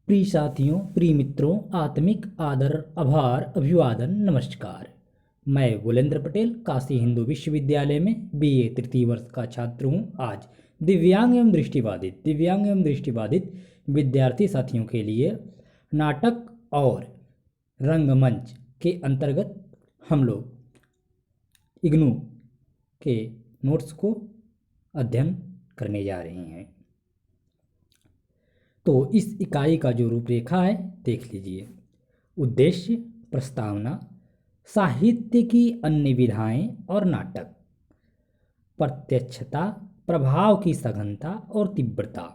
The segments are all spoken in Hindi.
प्रिय साथियों, प्रिय मित्रों, आत्मिक आदर, आभार, अभिवादन, नमस्कार। मैं बुलेंद्र पटेल काशी हिंदू विश्वविद्यालय में बीए तृतीय वर्ष का छात्र हूँ। आज दिव्यांग एवं दृष्टिबाधित विद्यार्थी साथियों के लिए नाटक और रंगमंच के अंतर्गत हम लोग इग्नू के नोट्स को अध्ययन करने जा रहे हैं। तो इस इकाई का जो रूपरेखा है देख लीजिए। उद्देश्य, प्रस्तावना, साहित्य की अन्य विधाएं और नाटक, प्रत्यक्षता, प्रभाव की सघनता और तीव्रता,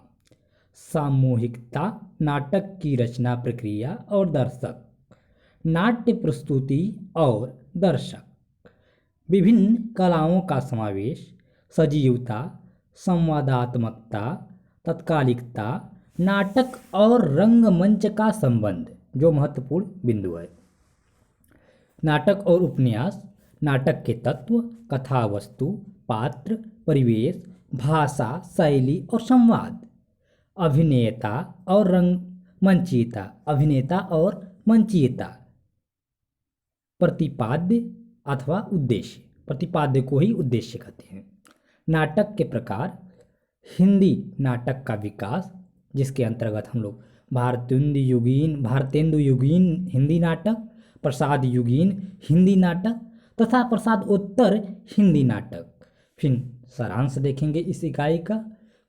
सामूहिकता, नाटक की रचना प्रक्रिया और दर्शक, नाट्य प्रस्तुति और दर्शक, विभिन्न कलाओं का समावेश, सजीवता, संवादात्मकता, तत्कालिकता, नाटक और रंगमंच का संबंध, जो महत्वपूर्ण बिंदु है। नाटक और उपन्यास, नाटक के तत्व, कथा वस्तु, पात्र, परिवेश, भाषा, शैली और संवाद, अभिनेता और मंचीयता, प्रतिपाद्य अथवा उद्देश्य, प्रतिपाद्य को ही उद्देश्य कहते हैं। नाटक के प्रकार, हिंदी नाटक का विकास, जिसके अंतर्गत हम लोग भारतेंदु युगीन हिंदी नाटक, प्रसाद युगीन हिंदी नाटक तथा प्रसादोत्तर हिंदी नाटक। फिर सारांश देखेंगे इस इकाई का,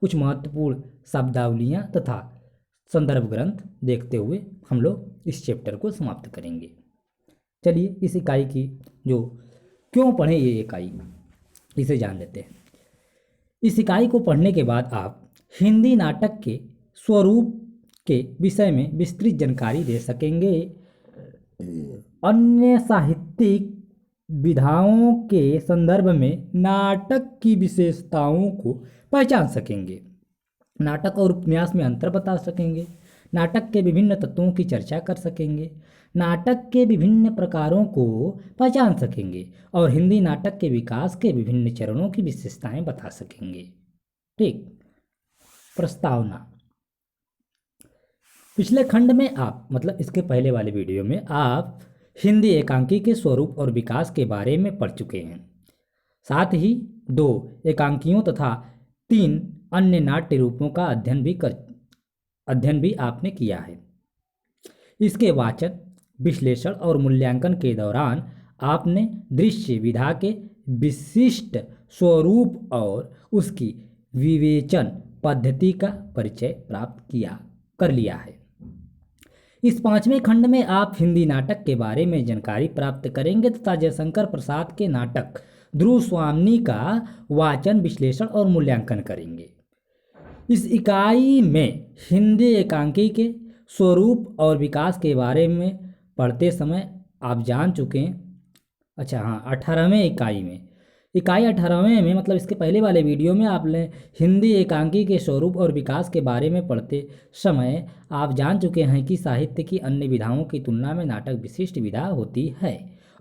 कुछ महत्वपूर्ण शब्दावलियाँ तथा संदर्भ ग्रंथ देखते हुए हम लोग इस चैप्टर को समाप्त करेंगे। चलिए इस इकाई की जो क्यों पढ़ें ये इकाई, इसे जान लेते हैं। इस इकाई को पढ़ने के बाद आप हिंदी नाटक के स्वरूप के विषय में विस्तृत जानकारी दे सकेंगे, अन्य साहित्यिक विधाओं के संदर्भ में नाटक की विशेषताओं को पहचान सकेंगे, नाटक और उपन्यास में अंतर बता सकेंगे, नाटक के विभिन्न तत्वों की चर्चा कर सकेंगे, नाटक के विभिन्न प्रकारों को पहचान सकेंगे और हिंदी नाटक के विकास के विभिन्न चरणों की विशेषताएं बता सकेंगे। ठीक। प्रस्तावना। पिछले खंड में आप इसके पहले वाले वीडियो में आप हिंदी एकांकी के स्वरूप और विकास के बारे में पढ़ चुके हैं। साथ ही 2 एकांकियों तथा 3 अन्य नाट्य रूपों का अध्ययन भी आपने किया है। इसके वाचन, विश्लेषण और मूल्यांकन के दौरान आपने दृश्य विधा के विशिष्ट स्वरूप और उसकी विवेचन पद्धति का परिचय कर लिया है। इस 5वें खंड में आप हिंदी नाटक के बारे में जानकारी प्राप्त करेंगे तथा जयशंकर प्रसाद के नाटक ध्रुव स्वामी का वाचन, विश्लेषण और मूल्यांकन करेंगे। इस इकाई में हिंदी एकांकी के स्वरूप और विकास के बारे में पढ़ते समय आप जान चुके हैं। अच्छा हाँ, 18वें इकाई 18वें में इसके पहले वाले वीडियो में आपने हिंदी एकांकी के स्वरूप और विकास के बारे में पढ़ते समय आप जान चुके हैं कि साहित्य की अन्य विधाओं की तुलना में नाटक विशिष्ट विधा होती है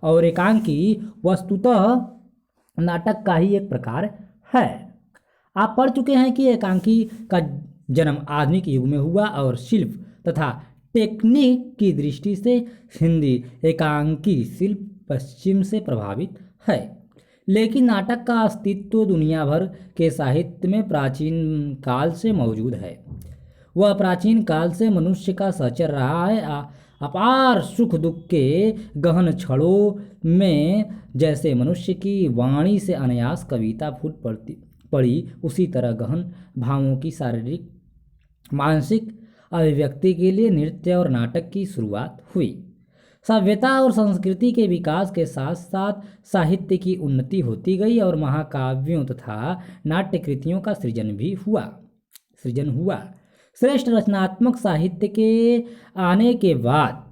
और एकांकी वस्तुतः नाटक का ही एक प्रकार है। आप पढ़ चुके हैं कि एकांकी का जन्म आधुनिक युग में हुआ और शिल्प तथा टेक्निक की दृष्टि से हिंदी एकांकी शिल्प पश्चिम से प्रभावित है, लेकिन नाटक का अस्तित्व दुनिया भर के साहित्य में प्राचीन काल से मौजूद है। वह प्राचीन काल से मनुष्य का सहचर रहा है। अपार सुख दुख के गहन क्षणों में जैसे मनुष्य की वाणी से अनायास कविता फूट पड़ी, उसी तरह गहन भावों की शारीरिक मानसिक अभिव्यक्ति के लिए नृत्य और नाटक की शुरुआत हुई। सभ्यता और संस्कृति के विकास के साथ साथ साहित्य की उन्नति होती गई और महाकाव्यों तथा नाट्य कृतियों का सृजन हुआ। श्रेष्ठ रचनात्मक साहित्य के आने के बाद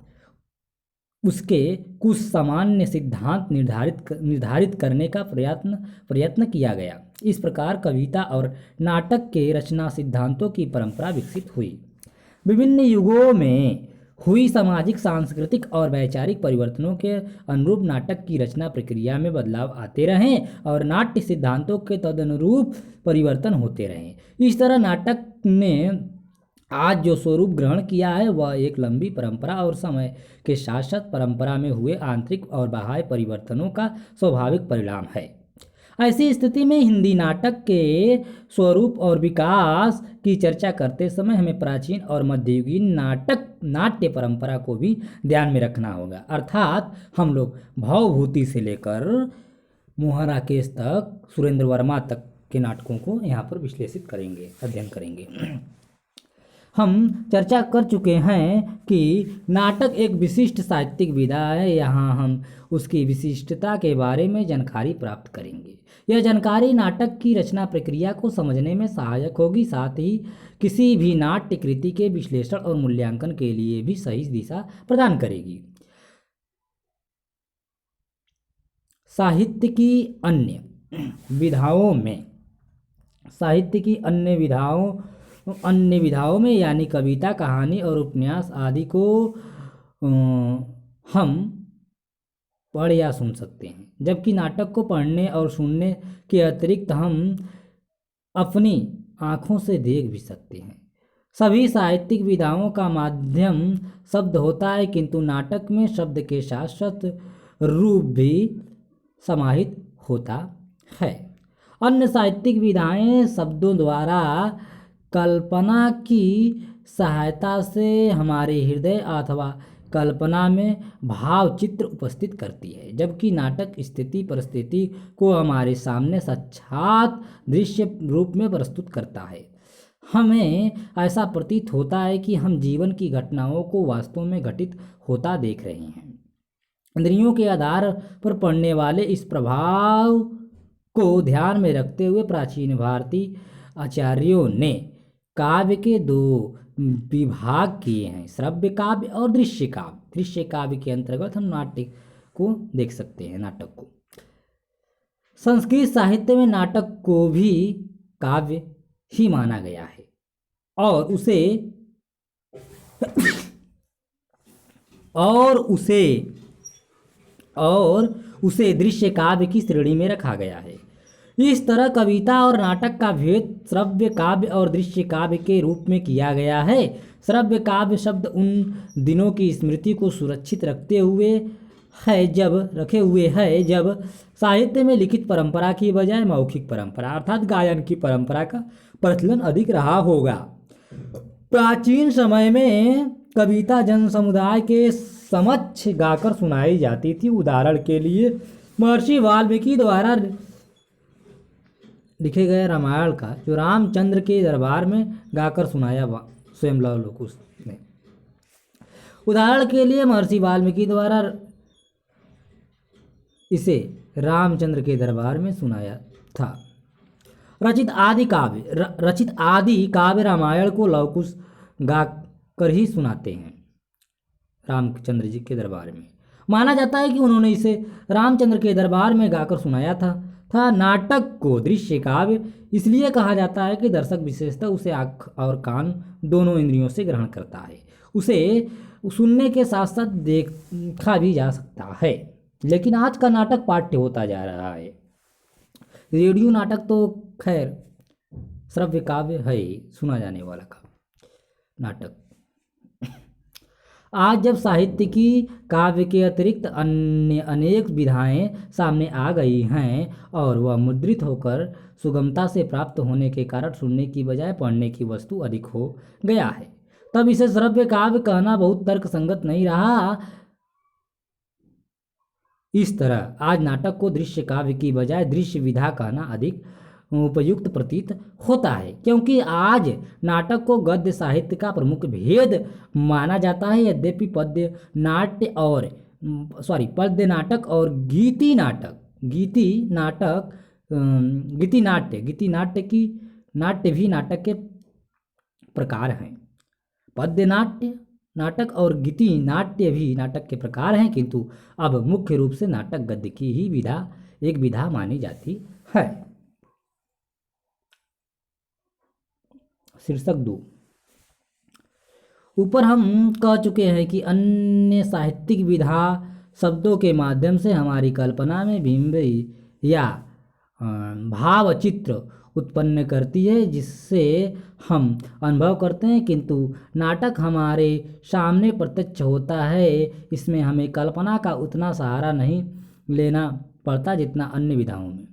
उसके कुछ सामान्य सिद्धांत निर्धारित करने का प्रयत्न किया गया। इस प्रकार कविता और नाटक के रचना सिद्धांतों की परंपरा विकसित हुई। विभिन्न युगों में हुई सामाजिक, सांस्कृतिक और वैचारिक परिवर्तनों के अनुरूप नाटक की रचना प्रक्रिया में बदलाव आते रहे और नाट्य सिद्धांतों के तदनुरूप परिवर्तन होते रहे। इस तरह नाटक ने आज जो स्वरूप ग्रहण किया है वह एक लंबी परंपरा और समय के साथ साथ परंपरा में हुए आंतरिक और बाह्य परिवर्तनों का स्वाभाविक परिणाम है। ऐसी स्थिति में हिंदी नाटक के स्वरूप और विकास की चर्चा करते समय हमें प्राचीन और मध्ययुगीन नाट्य परंपरा को भी ध्यान में रखना होगा। अर्थात हम लोग भवभूति से लेकर मोहरा केस तक, सुरेंद्र वर्मा तक के नाटकों को यहाँ पर विश्लेषित करेंगे, अध्ययन करेंगे। हम चर्चा कर चुके हैं कि नाटक एक विशिष्ट साहित्यिक विधा है। यहाँ हम उसकी विशिष्टता के बारे में जानकारी प्राप्त करेंगे। यह जानकारी नाटक की रचना प्रक्रिया को समझने में सहायक होगी, साथ ही किसी भी नाट्य कृति के विश्लेषण और मूल्यांकन के लिए भी सही दिशा प्रदान करेगी। साहित्य की अन्य विधाओं में यानी कविता, कहानी और उपन्यास आदि को हम पढ़ या सुन सकते हैं, जबकि नाटक को पढ़ने और सुनने के अतिरिक्त हम अपनी आँखों से देख भी सकते हैं। सभी साहित्यिक विधाओं का माध्यम शब्द होता है, किंतु नाटक में शब्द के साथ साथ रूप भी समाहित होता है। अन्य साहित्यिक विधाएं शब्दों द्वारा कल्पना की सहायता से हमारे हृदय अथवा कल्पना में भाव चित्र उपस्थित करती है, जबकि नाटक स्थिति परिस्थिति को हमारे सामने साक्षात दृश्य रूप में प्रस्तुत करता है। हमें ऐसा प्रतीत होता है कि हम जीवन की घटनाओं को वास्तव में घटित होता देख रहे हैं। इंद्रियों के आधार पर पड़ने वाले इस प्रभाव को ध्यान में रखते हुए प्राचीन भारतीय आचार्यों ने काव्य के दो विभाग किए हैं, श्रव्य काव्य और दृश्य काव्य। दृश्य काव्य के अंतर्गत हम नाट्य को देख सकते हैं, नाटक को। संस्कृत साहित्य में नाटक को भी काव्य ही माना गया है और उसे दृश्य काव्य की श्रेणी में रखा गया है। इस तरह कविता और नाटक का भेद श्रव्य काव्य और दृश्य काव्य के रूप में किया गया है। श्रव्य काव्य शब्द उन दिनों की स्मृति को सुरक्षित रखे हुए है जब साहित्य में लिखित परंपरा की बजाय मौखिक परंपरा अर्थात गायन की परंपरा का प्रचलन अधिक रहा होगा। प्राचीन समय में कविता जन समुदाय के समक्ष गाकर सुनाई जाती थी। उदाहरण के लिए महर्षि वाल्मीकि द्वारा लिखे गए रामायण का जो रामचंद्र के दरबार में गाकर सुनाया स्वयं लवकुश ने। उदाहरण के लिए महर्षि वाल्मीकि द्वारा इसे रामचंद्र के दरबार में सुनाया था। रचित आदि काव्य रामायण को लवकुश गाकर ही सुनाते हैं रामचंद्र जी के दरबार में। माना जाता है कि उन्होंने इसे रामचंद्र के दरबार में गाकर सुनाया था। नाटक को दृश्य काव्य इसलिए कहा जाता है कि दर्शक विशेषतः उसे आँख और कान दोनों इंद्रियों से ग्रहण करता है। उसे सुनने के साथ साथ देखा भी जा सकता है। लेकिन आज का नाटक पाठ्य होता जा रहा है। रेडियो नाटक तो खैर श्रव्य काव्य है, सुना जाने वाला का नाटक। आज जब साहित्य की काव्य के अतिरिक्त अन्य अनेक विधाएं सामने आ गई हैं और वह मुद्रित होकर सुगमता से प्राप्त होने के कारण सुनने की बजाय पढ़ने की वस्तु अधिक हो गया है, तब इसे श्रव्य काव्य कहना बहुत तर्कसंगत नहीं रहा। इस तरह आज नाटक को दृश्य काव्य की बजाय दृश्य विधा कहना अधिक उपयुक्त प्रतीत होता है, क्योंकि आज नाटक को गद्य साहित्य का प्रमुख भेद माना जाता है। यद्यपि पद्य नाटक और गीति नाट्य भी नाटक के प्रकार हैं। पद्य नाटक और गीति नाट्य भी नाटक के प्रकार हैं, किंतु अब मुख्य रूप से नाटक गद्य की ही एक विधा मानी जाती है। शीर्षक 2। ऊपर हम कह चुके हैं कि अन्य साहित्यिक विधा शब्दों के माध्यम से हमारी कल्पना में बिंब या भाव चित्र उत्पन्न करती है जिससे हम अनुभव करते हैं, किंतु नाटक हमारे सामने प्रत्यक्ष होता है। इसमें हमें कल्पना का उतना सहारा नहीं लेना पड़ता जितना अन्य विधाओं में।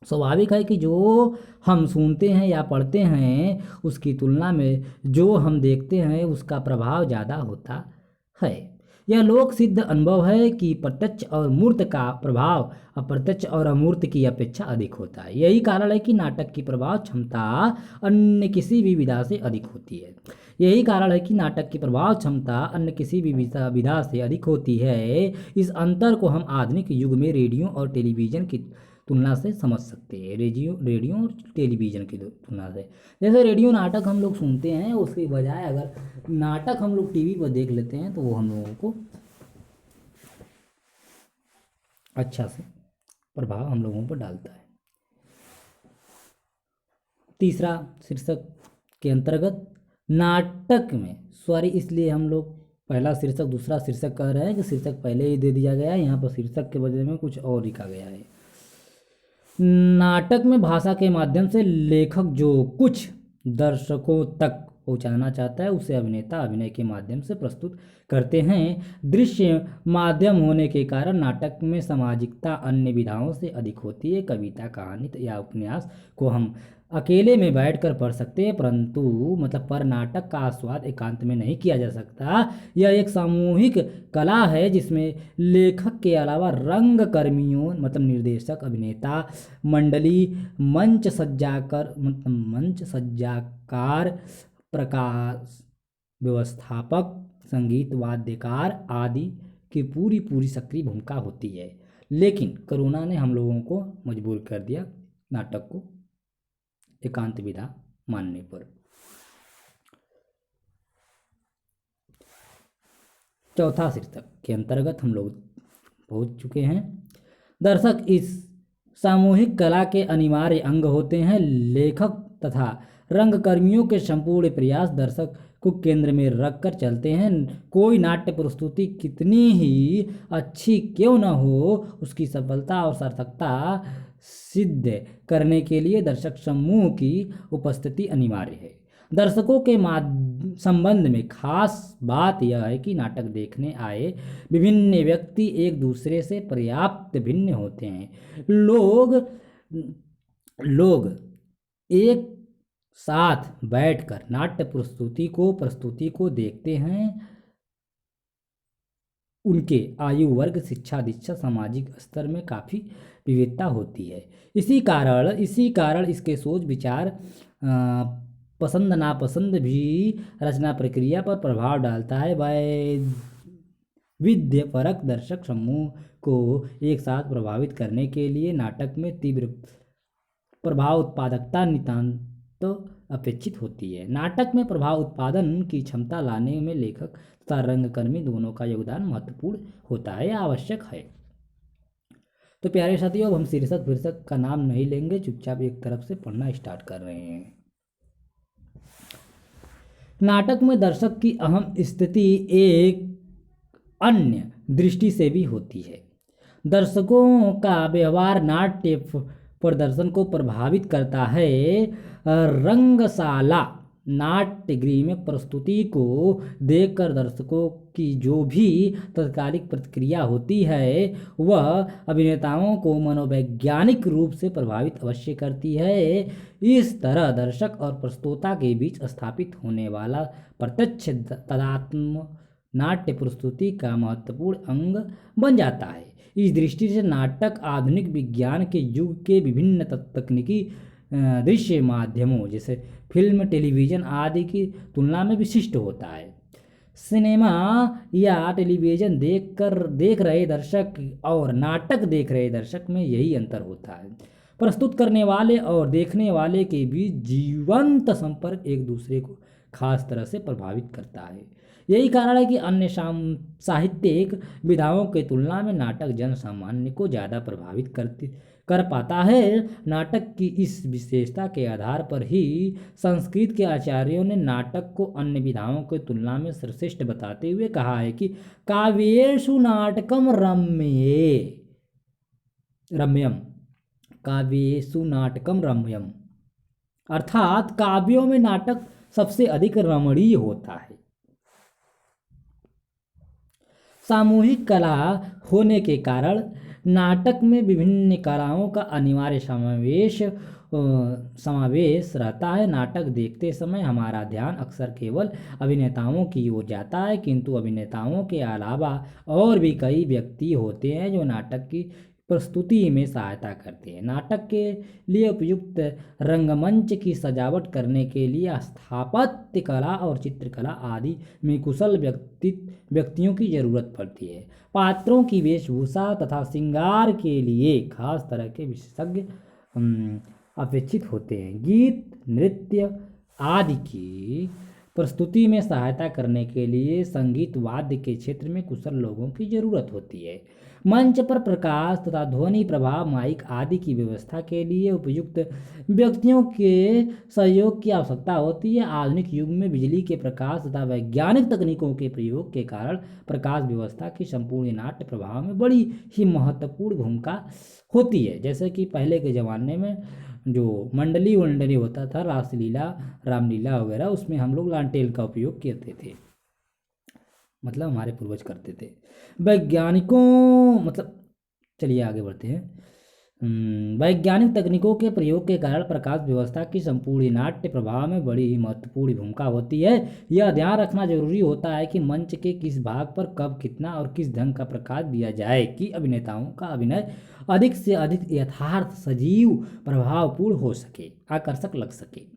स्वाभाविक है कि जो हम सुनते हैं या पढ़ते हैं उसकी तुलना में जो हम देखते हैं उसका प्रभाव ज़्यादा होता है। यह लोक सिद्ध अनुभव है कि प्रत्यक्ष और मूर्त का प्रभाव अप्रत्यक्ष और अमूर्त की अपेक्षा अधिक होता है। यही कारण है कि नाटक की प्रभाव क्षमता अन्य किसी भी विधा से अधिक होती है। यही कारण है कि नाटक की प्रभाव क्षमता अन्य किसी भी विधा से अधिक होती है। इस अंतर को हम आधुनिक युग में रेडियो और टेलीविज़न की तुलना से समझ सकते हैं। रेडियो और टेलीविज़न की तुलना से, जैसे रेडियो नाटक हम लोग सुनते हैं उसके बजाय अगर नाटक हम लोग टीवी पर देख लेते हैं तो वो हम लोगों को अच्छा से प्रभाव हम लोगों पर डालता है। तीसरा शीर्षक के अंतर्गत नाटक में, सॉरी इसलिए हम लोग पहला शीर्षक दूसरा शीर्षक कह रहे हैं कि शीर्षक पहले ही दे दिया गया है, यहाँ पर शीर्षक के बदले में कुछ और लिखा गया है। नाटक में भाषा के माध्यम से लेखक जो कुछ दर्शकों तक पहुंचाना चाहता है उसे अभिनेता अभिनय के माध्यम से प्रस्तुत करते हैं। दृश्य माध्यम होने के कारण नाटक में सामाजिकता अन्य विधाओं से अधिक होती है। कविता, कहानी या उपन्यास को हम अकेले में बैठकर पढ़ सकते हैं, परंतु पर नाटक का आस्वाद एकांत में नहीं किया जा सकता। यह एक सामूहिक कला है जिसमें लेखक के अलावा रंग कर्मियों निर्देशक, अभिनेता मंडली, मंच सज्जाकार, प्रकाश व्यवस्थापक, संगीत वाद्यकार आदि की पूरी सक्रिय भूमिका होती है। लेकिन कोरोना ने हम लोगों को मजबूर कर दिया नाटक को एकांत विधा मानने पर। चौथा शीर्षक के अंतर्गत हम लोग पहुंच चुके हैं। दर्शक इस सामूहिक कला के अनिवार्य अंग होते हैं। लेखक तथा रंगकर्मियों के संपूर्ण प्रयास दर्शक को केंद्र में रखकर चलते हैं। कोई नाट्य प्रस्तुति कितनी ही अच्छी क्यों न हो, उसकी सफलता और सार्थकता सिद्ध करने के लिए दर्शक समूह की उपस्थिति अनिवार्य है। दर्शकों के संबंध में खास बात यह है कि नाटक देखने आए विभिन्न व्यक्ति एक दूसरे से पर्याप्त भिन्न होते हैं। लोग एक साथ बैठकर नाट्य प्रस्तुति को देखते हैं। उनके आयु वर्ग, शिक्षा दीक्षा, सामाजिक स्तर में काफ़ी विविधता होती है। इसी कारण इसके सोच विचार, पसंद नापसंद भी रचना प्रक्रिया पर प्रभाव डालता है। वैविध्यपरक दर्शक समूह को एक साथ प्रभावित करने के लिए नाटक में तीव्र प्रभाव उत्पादकता नितांत अपेक्षित होती है। नाटक में प्रभाव उत्पादन की क्षमता लाने में लेखक तथा रंगकर्मी दोनों का योगदान महत्वपूर्ण होता है, आवश्यक है। तो प्यारे साथियों, अब हम शीर्षक का नाम नहीं लेंगे, चुपचाप एक तरफ से पढ़ना स्टार्ट कर रहे हैं। नाटक में दर्शक की अहम स्थिति एक अन्य दृष्टि से भी होती है। दर्शकों का व्यवहार नाट्य प्रदर्शन को प्रभावित करता है। रंगशाला नाट्यगृह में प्रस्तुति को देखकर दर्शकों की जो भी तात्कालिक प्रतिक्रिया होती है वह अभिनेताओं को मनोवैज्ञानिक रूप से प्रभावित अवश्य करती है। इस तरह दर्शक और प्रस्तोता के बीच स्थापित होने वाला प्रत्यक्ष तादात्म्य नाट्य प्रस्तुति का महत्वपूर्ण अंग बन जाता है। इस दृष्टि से नाटक आधुनिक विज्ञान के युग के विभिन्न तकनीकी दृश्य माध्यमों जैसे फिल्म, टेलीविज़न आदि की तुलना में विशिष्ट होता है। सिनेमा या टेलीविज़न देख रहे दर्शक और नाटक देख रहे दर्शक में यही अंतर होता है। प्रस्तुत करने वाले और देखने वाले के बीच जीवंत संपर्क एक दूसरे को खास तरह से प्रभावित करता है। यही कारण है कि अन्य साहित्यिक विधाओं की तुलना में नाटक जन सामान्य को ज़्यादा प्रभावित कर पाता है। नाटक की इस विशेषता के आधार पर ही संस्कृत के आचार्यों ने नाटक को अन्य विधाओं की तुलना में श्रेष्ठ बताते हुए कहा है कि काव्येषु नाटकम रम्यम, काव्येषु नाटकम रम्यम। अर्थात काव्यों में नाटक सबसे अधिक रमणीय होता है। सामूहिक कला होने के कारण नाटक में विभिन्न कलाओं का अनिवार्य समावेश रहता है। नाटक देखते समय हमारा ध्यान अक्सर केवल अभिनेताओं की ओर जाता है, किंतु अभिनेताओं के अलावा और भी कई व्यक्ति होते हैं जो नाटक की प्रस्तुति में सहायता करते हैं। नाटक के लिए उपयुक्त रंगमंच की सजावट करने के लिए स्थापत्य कला और चित्रकला आदि में कुशल व्यक्तियों की जरूरत पड़ती है। पात्रों की वेशभूषा तथा श्रृंगार के लिए खास तरह के विशेषज्ञ अपेक्षित होते हैं। गीत, नृत्य आदि की प्रस्तुति में सहायता करने के लिए संगीत वाद्य के क्षेत्र में कुशल लोगों की जरूरत होती है। मंच पर प्रकाश तथा ध्वनि प्रभाव, माइक आदि की व्यवस्था के लिए उपयुक्त व्यक्तियों के सहयोग की आवश्यकता होती है। आधुनिक युग में बिजली के प्रकाश तथा वैज्ञानिक तकनीकों के प्रयोग के कारण प्रकाश व्यवस्था की संपूर्ण नाट्य प्रभाव में बड़ी ही महत्वपूर्ण भूमिका होती है। जैसे कि पहले के ज़माने में जो मंडली वंडली होता था, रासलीला, रामलीला वगैरह, उसमें हम लोग लालटेन का उपयोग करते थे, मतलब हमारे पूर्वज करते थे। वैज्ञानिकों मतलब चलिए आगे बढ़ते हैं। वैज्ञानिक तकनीकों के प्रयोग के कारण प्रकाश व्यवस्था की संपूर्ण नाट्य प्रभाव में बड़ी ही महत्वपूर्ण भूमिका होती है। यह ध्यान रखना जरूरी होता है कि मंच के किस भाग पर कब कितना और किस ढंग का प्रकाश दिया जाए कि अभिनेताओं का अभिनय अधिक से अधिक यथार्थ, सजीव, प्रभावपूर्ण हो सके, आकर्षक लग सके।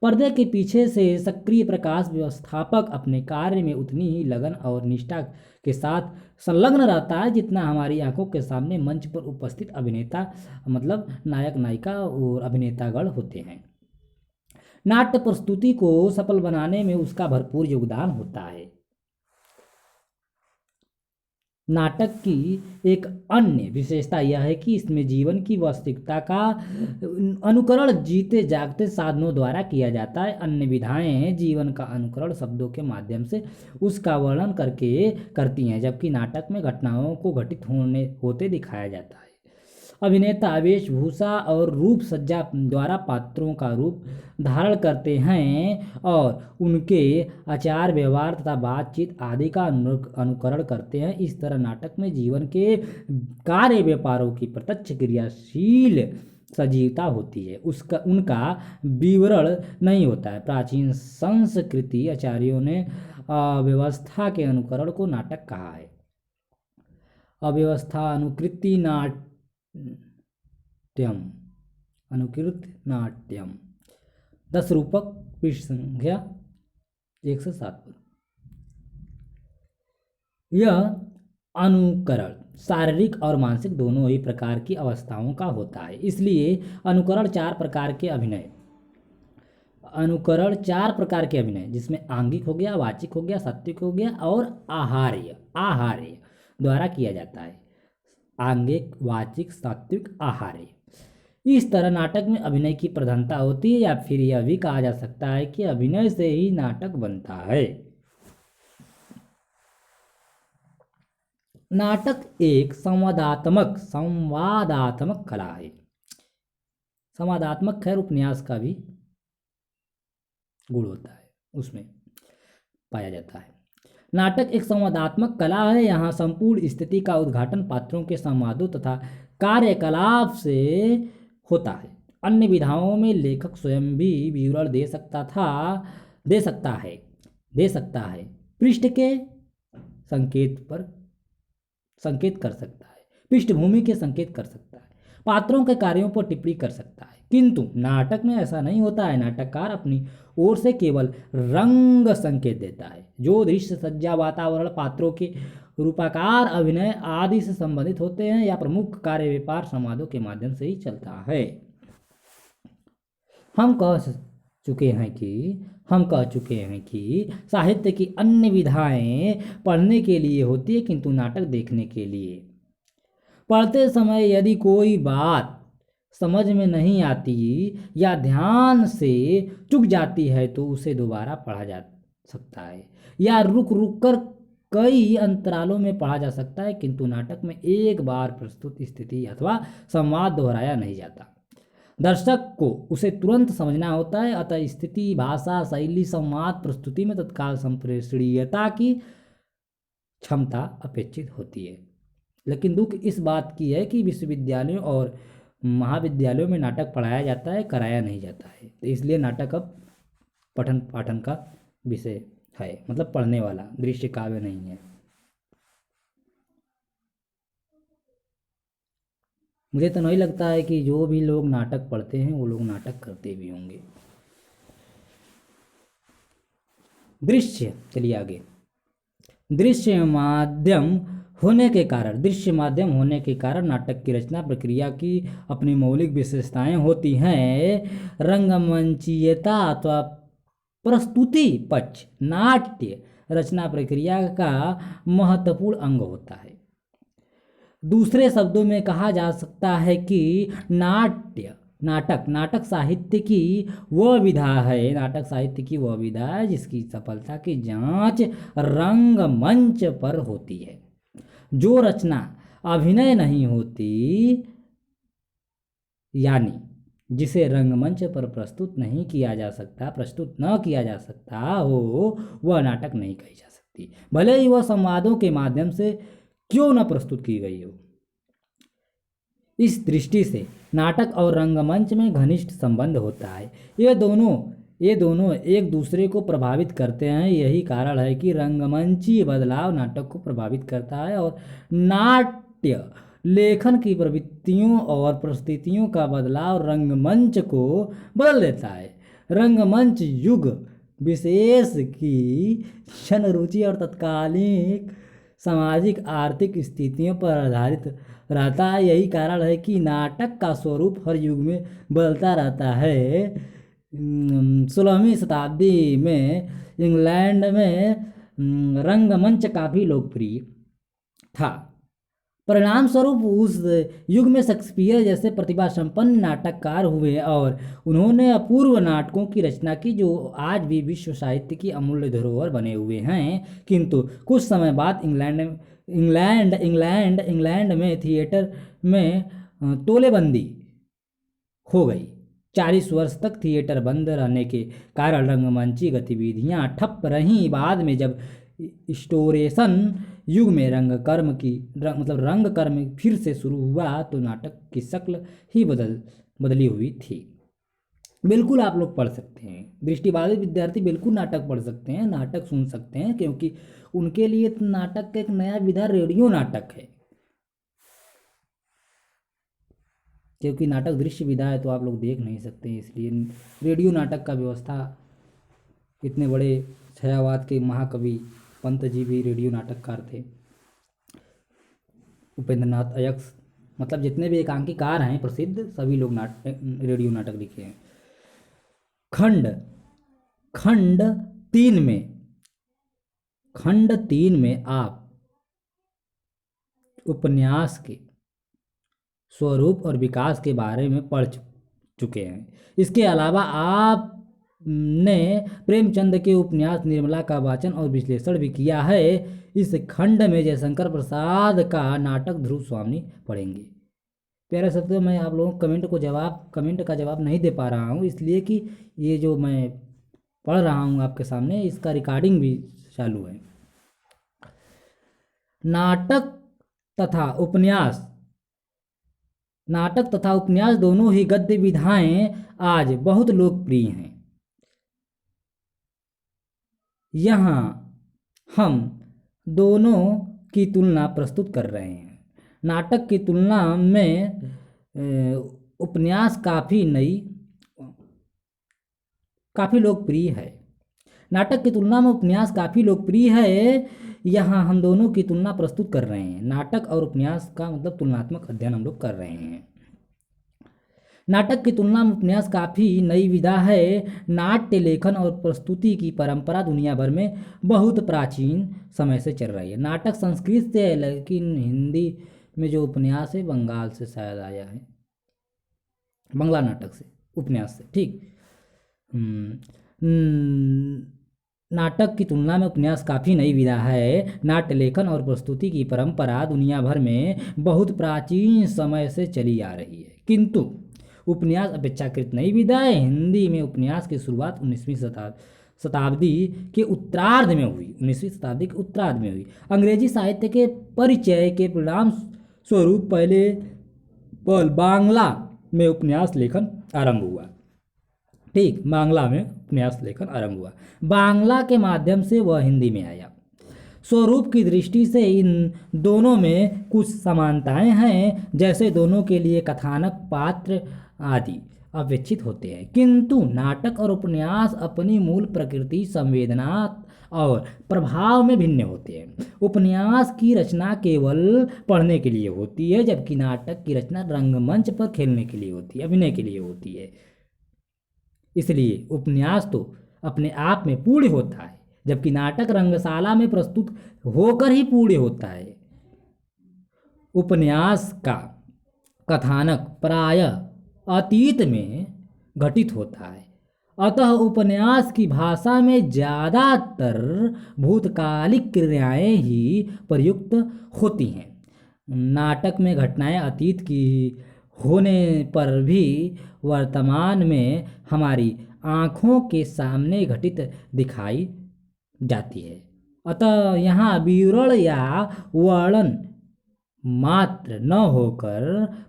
पर्दे के पीछे से सक्रिय प्रकाश व्यवस्थापक अपने कार्य में उतनी ही लगन और निष्ठा के साथ संलग्न रहता है जितना हमारी आंखों के सामने मंच पर उपस्थित अभिनेता मतलब नायक, नायिका और अभिनेतागण होते हैं। नाट्य प्रस्तुति को सफल बनाने में उसका भरपूर योगदान होता है। नाटक की एक अन्य विशेषता यह है कि इसमें जीवन की वास्तविकता का अनुकरण जीते जागते साधनों द्वारा किया जाता है। अन्य विधाएं जीवन का अनुकरण शब्दों के माध्यम से उसका वर्णन करके करती हैं, जबकि नाटक में घटनाओं को घटित होते दिखाया जाता है। अभिनेता वेशभूषा और रूप सज्जा द्वारा पात्रों का रूप धारण करते हैं और उनके आचार व्यवहार तथा बातचीत आदि का अनुकरण करते हैं। इस तरह नाटक में जीवन के कार्य व्यापारों की प्रत्यक्ष क्रियाशील सजीवता होती है, उनका विवरण नहीं होता है। प्राचीन संस्कृति आचार्यों ने व्यवस्था के अनुकरण को नाटक कहा है। अव्यवस्था अनुकृति अनुकृत नाट्यम 10 रूपक, पृष्ठ संख्या 107 पर। यह अनुकरण शारीरिक और मानसिक दोनों ही प्रकार की अवस्थाओं का होता है। इसलिए अनुकरण चार प्रकार के अभिनय जिसमें आंगिक हो गया, वाचिक हो गया, सात्विक हो गया और आहार्य द्वारा किया जाता है। आंगिक, वाचिक, सात्विक, आहार्य। इस तरह नाटक में अभिनय की प्रधानता होती है, या फिर यह भी कहा जा सकता है कि अभिनय से ही नाटक बनता है। नाटक एक संवादात्मक कला है। संवादात्मक खैर उपन्यास का भी गुण होता है, उसमें पाया जाता है। नाटक एक संवादात्मक कला है। यहाँ संपूर्ण स्थिति का उद्घाटन पात्रों के संवादों तथा कार्यकलाप से होता है। अन्य विधाओं में लेखक स्वयं भी विवरण दे सकता है, पृष्ठ के संकेत कर सकता है, पृष्ठभूमि के संकेत कर सकता है, पात्रों के कार्यों पर टिप्पणी कर सकता है। किंतु नाटक में ऐसा नहीं होता है। नाटककार अपनी ओर से केवल रंग संकेत देता है। जो दृश्य, सज्जा, वातावरण, पात्रों के रूपाकार, अभिनय आदि से संबंधित होते हैं या प्रमुख कार्य व्यापार संवादों के माध्यम से ही चलता है। हम कह चुके हैं कि साहित्य की अन्य विधाएं पढ़ने के लिए होती है, किंतु नाटक देखने के लिए। पढ़ते समय यदि कोई बात समझ में नहीं आती या ध्यान से चूक जाती है तो उसे दोबारा पढ़ा जा सकता है या रुक कर कई अंतरालों में पढ़ा जा सकता है, किंतु नाटक में एक बार प्रस्तुत स्थिति अथवा संवाद दोहराया नहीं जाता। दर्शक को उसे तुरंत समझना होता है, अतः स्थिति, भाषा, शैली, संवाद प्रस्तुति में तत्काल संप्रेषणीयता की क्षमता अपेक्षित होती है। लेकिन दुख इस बात की है कि विश्वविद्यालयों और महाविद्यालयों में नाटक पढ़ाया जाता है, कराया नहीं जाता है। तो इसलिए नाटक अब पठन पाठन का विषय है, मतलब पढ़ने वाला, दृश्य काव्य नहीं है। मुझे तो नहीं लगता है कि जो भी लोग नाटक पढ़ते हैं वो लोग नाटक करते भी होंगे। दृश्य, चलिए आगे। दृश्य माध्यम होने के कारण नाटक की रचना प्रक्रिया की अपनी मौलिक विशेषताएं होती हैं। रंगमंचीयता अथवा प्रस्तुति पक्ष नाट्य रचना प्रक्रिया का महत्वपूर्ण अंग होता है। दूसरे शब्दों में कहा जा सकता है कि नाटक साहित्य की वह विधा है जिसकी सफलता की जांच रंगमंच पर होती है। जो रचना अभिनय नहीं होती, यानी जिसे रंगमंच पर प्रस्तुत न किया जा सकता हो, वह नाटक नहीं कही जा सकती, भले ही वह संवादों के माध्यम से क्यों न प्रस्तुत की गई हो। इस दृष्टि से नाटक और रंगमंच में घनिष्ठ संबंध होता है। ये दोनों एक दूसरे को प्रभावित करते हैं। यही कारण है कि रंगमंची बदलाव नाटक को प्रभावित करता है और नाट्य लेखन की प्रवृत्तियों और परिस्थितियों का बदलाव रंगमंच को बदल देता है। रंगमंच युग विशेष की जनरुचि और तत्कालीन सामाजिक आर्थिक स्थितियों पर आधारित रहता है। यही कारण है कि नाटक का स्वरूप हर युग में बदलता रहता है। 16वीं शताब्दी में इंग्लैंड में रंगमंच काफ़ी लोकप्रिय था। परिणाम स्वरूप उस युग में शेक्सपियर जैसे प्रतिभा संपन्न नाटककार हुए और उन्होंने अपूर्व नाटकों की रचना की जो आज भी विश्व साहित्य की अमूल्य धरोहर बने हुए हैं। किंतु कुछ समय बाद इंग्लैंड में थिएटर में तोलेबंदी हो गई। 40 वर्ष तक थिएटर बंद रहने के कारण रंगमंची गतिविधियां ठप रहीं। बाद में जब स्टोरेशन युग में रंगकर्म फिर से शुरू हुआ तो नाटक की शक्ल ही बदली हुई थी। बिल्कुल आप लोग पढ़ सकते हैं, दृष्टिबाधित विद्यार्थी बिल्कुल नाटक पढ़ सकते हैं, नाटक सुन सकते हैं, क्योंकि उनके लिए नाटक का एक नया विधा रेडियो नाटक है। क्योंकि नाटक दृश्य विधा है तो आप लोग देख नहीं सकते, इसलिए रेडियो नाटक का व्यवस्था, इतने बड़े छायावाद के महाकवि पंत जी भी रेडियो नाटककार थे। उपेंद्रनाथ अयक्स, मतलब जितने भी एकांकीकार हैं प्रसिद्ध, सभी लोग रेडियो नाटक लिखे हैं। खंड 3 में आप उपन्यास के स्वरूप और विकास के बारे में पढ़ चुके हैं। इसके अलावा आपने प्रेमचंद के उपन्यास निर्मला का वाचन और विश्लेषण भी किया है। इस खंड में जयशंकर प्रसाद का नाटक ध्रुव स्वामी पढ़ेंगे। प्यारे साथियों, मैं आप लोगों को कमेंट का जवाब नहीं दे पा रहा हूँ, इसलिए कि ये जो मैं पढ़ रहा हूँ आपके सामने, इसका रिकॉर्डिंग भी चालू है। नाटक तथा उपन्यास दोनों ही गद्य विधाएं आज बहुत लोकप्रिय हैं। यहाँ हम दोनों की तुलना प्रस्तुत कर रहे हैं। नाटक की तुलना में उपन्यास काफ़ी लोकप्रिय है। नाटक की तुलना में उपन्यास काफ़ी लोकप्रिय है। यहाँ हम दोनों की तुलना प्रस्तुत कर रहे हैं। नाटक और उपन्यास का मतलब तुलनात्मक अध्ययन हम लोग कर रहे हैं। नाटक की तुलना में उपन्यास काफ़ी नई विधा है। नाट्य लेखन और प्रस्तुति की परंपरा दुनिया भर में बहुत प्राचीन समय से चल रही है। नाटक संस्कृत से है, लेकिन हिंदी में जो उपन्यास है बंगाल से शायद आया है, बंगला नाटक से, उपन्यास से, ठीक। नाटक की तुलना में उपन्यास काफ़ी नई विधा है। नाट्य लेखन और प्रस्तुति की परंपरा दुनिया भर में बहुत प्राचीन समय से चली आ रही है, किंतु उपन्यास अपेक्षाकृत नई विधा है। हिंदी में उपन्यास की शुरुआत 19वीं शताब्दी के उत्तरार्ध में हुई। 19वीं शताब्दी के उत्तरार्ध में हुई। अंग्रेजी साहित्य के परिचय के परिणाम स्वरूप पहले बांग्ला में उपन्यास लेखन आरंभ हुआ। ठीक, बांग्ला में उपन्यास लेखन आरंभ हुआ। बांग्ला के माध्यम से वह हिंदी में आया। स्वरूप की दृष्टि से इन दोनों में कुछ समानताएं हैं, जैसे दोनों के लिए कथानक, पात्र आदि अपेक्षित होते हैं, किंतु नाटक और उपन्यास अपनी मूल प्रकृति, संवेदना और प्रभाव में भिन्न होते हैं। उपन्यास की रचना केवल पढ़ने के लिए होती है, जबकि नाटक की रचना रंगमंच पर खेलने के लिए होती है, अभिनय के लिए होती है। इसलिए उपन्यास तो अपने आप में पूर्ण होता है, जबकि नाटक रंगशाला में प्रस्तुत होकर ही पूर्ण होता है। उपन्यास का कथानक प्रायः अतीत में घटित होता है, अतः उपन्यास की भाषा में ज़्यादातर भूतकालिक क्रियाएं ही प्रयुक्त होती हैं। नाटक में घटनाएं अतीत की होने पर भी वर्तमान में हमारी आँखों के सामने घटित दिखाई जाती है, अतः यहाँ विवरण या वर्णन मात्र न होकर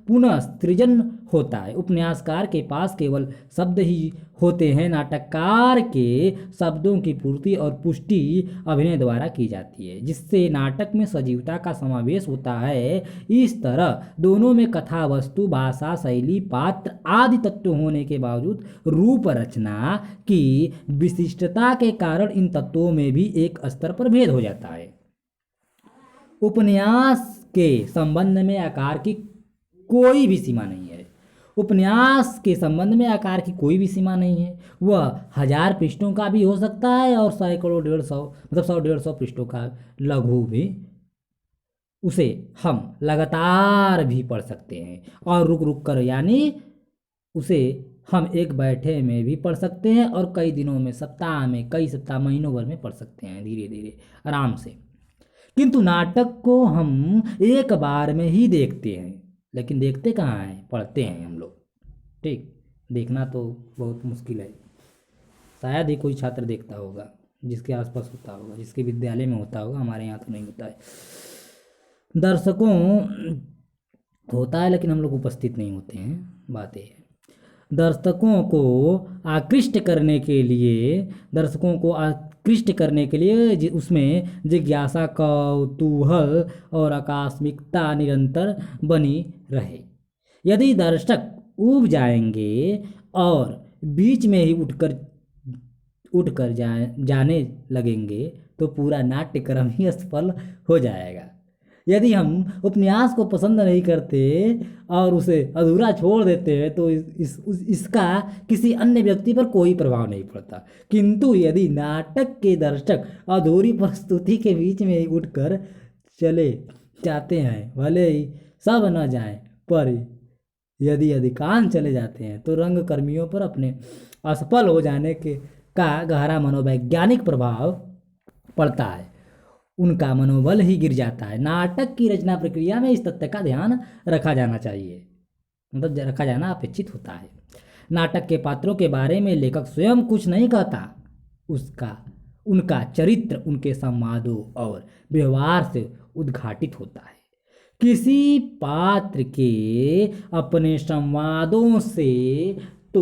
पुनः सृजन होता है। उपन्यासकार के पास केवल शब्द ही होते हैं, नाटककार के शब्दों की पूर्ति और पुष्टि अभिनय द्वारा की जाती है, जिससे नाटक में सजीवता का समावेश होता है। इस तरह दोनों में कथा वस्तु, भाषा, शैली, पात्र आदि तत्व होने के बावजूद रूप रचना की विशिष्टता के कारण इन तत्वों में भी एक स्तर पर भेद हो जाता है। उपन्यास के संबंध में आकार की कोई भी सीमा नहीं है। उपन्यास के संबंध में आकार की कोई भी सीमा नहीं है। वह 1000 पृष्ठों का भी हो सकता है और सैकड़ों 100-150 पृष्ठों का लघु भी। उसे हम लगातार भी पढ़ सकते हैं और रुक रुक कर, यानी उसे हम एक बैठे में भी पढ़ सकते हैं और कई दिनों में, सप्ताह में, कई सप्ताह, महीनों भर में पढ़ सकते हैं, धीरे धीरे आराम से। किंतु नाटक को हम एक बार में ही देखते हैं, लेकिन देखते कहाँ हैं, पढ़ते हैं हम लोग। ठीक, देखना तो बहुत मुश्किल है। शायद ही कोई छात्र देखता होगा, जिसके आसपास होता होगा, जिसके विद्यालय में होता होगा। हमारे यहाँ तो नहीं होता है। दर्शकों होता है, लेकिन हम लोग उपस्थित नहीं होते हैं, बातें हैं। दर्शकों को आकृष्ट करने के लिए उसमें जिज्ञासा, कौतूहल और आकस्मिकता निरंतर बनी रहे। यदि दर्शक ऊब जाएंगे और बीच में ही उठकर जाने लगेंगे तो पूरा नाट्यक्रम ही असफल हो जाएगा। यदि हम उपन्यास को पसंद नहीं करते और उसे अधूरा छोड़ देते हैं तो इसका किसी अन्य व्यक्ति पर कोई प्रभाव नहीं पड़ता। किंतु यदि नाटक के दर्शक अधूरी प्रस्तुति के बीच में ही उठकर चले जाते हैं, भले ही सब न जाएं, पर यदि अधिकांश चले जाते हैं तो रंगकर्मियों पर अपने असफल हो जाने का गहरा मनोवैज्ञानिक प्रभाव पड़ता है। उनका मनोबल ही गिर जाता है। नाटक की रचना प्रक्रिया में इस तथ्य का ध्यान रखा जाना चाहिए, मतलब रखा जाना अपेक्षित होता है। नाटक के पात्रों के बारे में लेखक स्वयं कुछ नहीं कहता, उनका चरित्र उनके संवादों और व्यवहार से उद्घाटित होता है। किसी पात्र के अपने संवादों से तो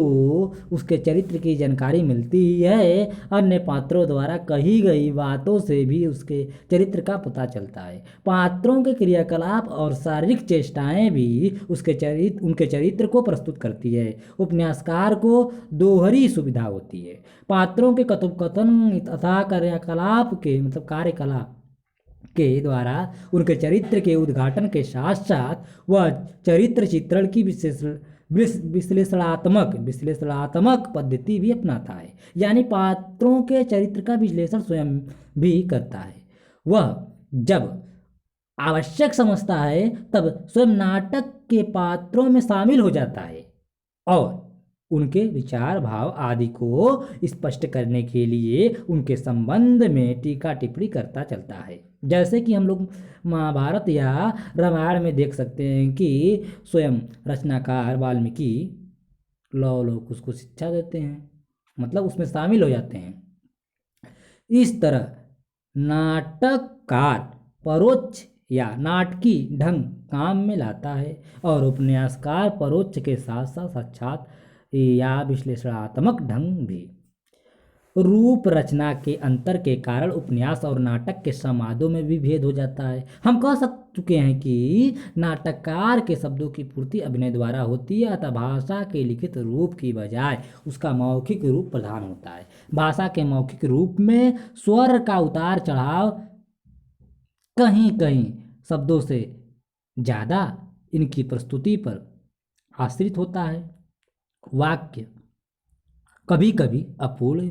उसके चरित्र की जानकारी मिलती है, अन्य पात्रों द्वारा कही गई बातों से भी उसके चरित्र का पता चलता है। पात्रों के क्रियाकलाप और शारीरिक चेष्टाएं भी उनके चरित्र को प्रस्तुत करती है। उपन्यासकार को दोहरी सुविधा होती है। पात्रों के कथोपकथन तथा कार्यकलाप के द्वारा उनके चरित्र के उद्घाटन के साथ साथ वह चरित्र चित्रण की विश्लेषणात्मक पद्धति भी अपनाता है, यानी पात्रों के चरित्र का विश्लेषण स्वयं भी करता है। वह जब आवश्यक समझता है तब स्वयं नाटक के पात्रों में शामिल हो जाता है और उनके विचार, भाव आदि को स्पष्ट करने के लिए उनके संबंध में टीका टिप्पणी करता चलता है। जैसे कि हम लोग महाभारत या रामायण में देख सकते हैं कि स्वयं रचनाकार वाल्मीकि लोग उसको शिक्षा देते हैं, मतलब उसमें शामिल हो जाते हैं। इस तरह नाटककार परोक्ष या नाटकी ढंग काम में लाता है और उपन्यासकार परोक्ष के साथ साथ साक्षात या विश्लेषणात्मक ढंग भी। रूप रचना के अंतर के कारण उपन्यास और नाटक के संवादों में भी भेद हो जाता है। हम कह चुके हैं कि नाटककार के शब्दों की पूर्ति अभिनय द्वारा होती है, अतः भाषा के लिखित रूप की बजाय उसका मौखिक रूप प्रधान होता है। भाषा के मौखिक रूप में स्वर का उतार चढ़ाव कहीं कहीं शब्दों से ज़्यादा इनकी प्रस्तुति पर आश्रित होता है। वाक्य कभी कभी अपूर्ण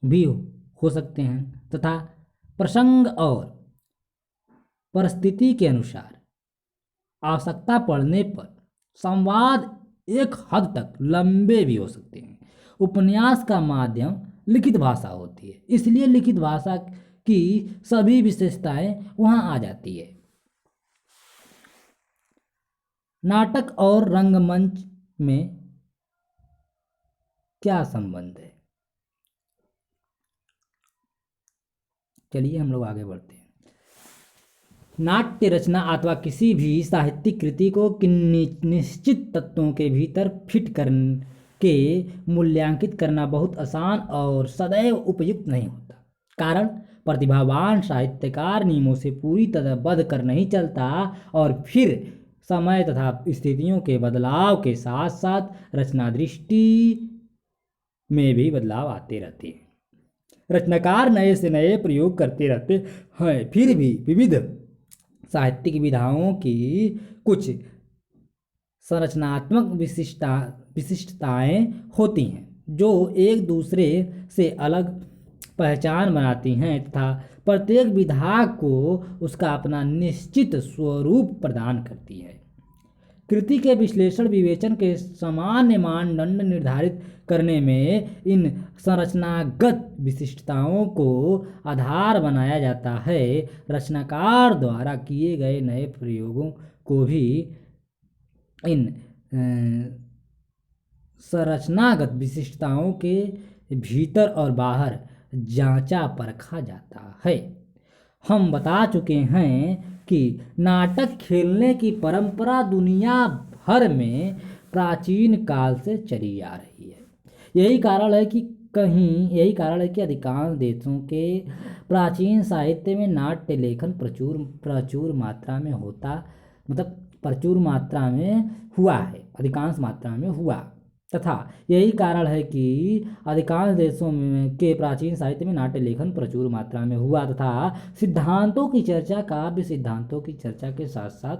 भी हो सकते हैं तथा प्रसंग और परिस्थिति के अनुसार आवश्यकता पड़ने पर संवाद एक हद तक लंबे भी हो सकते हैं। उपन्यास का माध्यम लिखित भाषा होती है, इसलिए लिखित भाषा की सभी विशेषताएं वहां आ जाती है। नाटक और रंगमंच में क्या संबंध है? चलिए हम लोग आगे बढ़ते हैं। नाट्य रचना अथवा किसी भी साहित्यिक कृति को निश्चित तत्वों के भीतर फिट करके मूल्यांकित करना बहुत आसान और सदैव उपयुक्त नहीं होता। कारण प्रतिभावान साहित्यकार नियमों से पूरी तरह बंध कर नहीं चलता और फिर समय तथा स्थितियों के बदलाव के साथ साथ रचना दृष्टि में भी बदलाव आते रहते हैं। रचनाकार नए से नए प्रयोग करते रहते हैं, फिर भी विविध साहित्यिक विधाओं की कुछ संरचनात्मक विशिष्टताएं होती हैं जो एक दूसरे से अलग पहचान बनाती हैं तथा प्रत्येक विधा को उसका अपना निश्चित स्वरूप प्रदान करती है। कृति के विश्लेषण विवेचन के सामान्य मानदंड निर्धारित करने में इन संरचनागत विशिष्टताओं को आधार बनाया जाता है। रचनाकार द्वारा किए गए नए प्रयोगों को भी इन संरचनागत विशिष्टताओं के भीतर और बाहर जांचा परखा जाता है। हम बता चुके हैं कि नाटक खेलने की परंपरा दुनिया भर में प्राचीन काल से चली आ रही है। यही कारण है कि अधिकांश देशों के प्राचीन साहित्य में नाट्य लेखन प्रचुर मात्रा में प्रचुर मात्रा में हुआ है, अधिकांश मात्रा में हुआ, तथा यही कारण है कि अधिकांश देशों में के प्राचीन साहित्य में नाट्य लेखन प्रचुर मात्रा में हुआ तथा काव्य सिद्धांतों की चर्चा के साथ साथ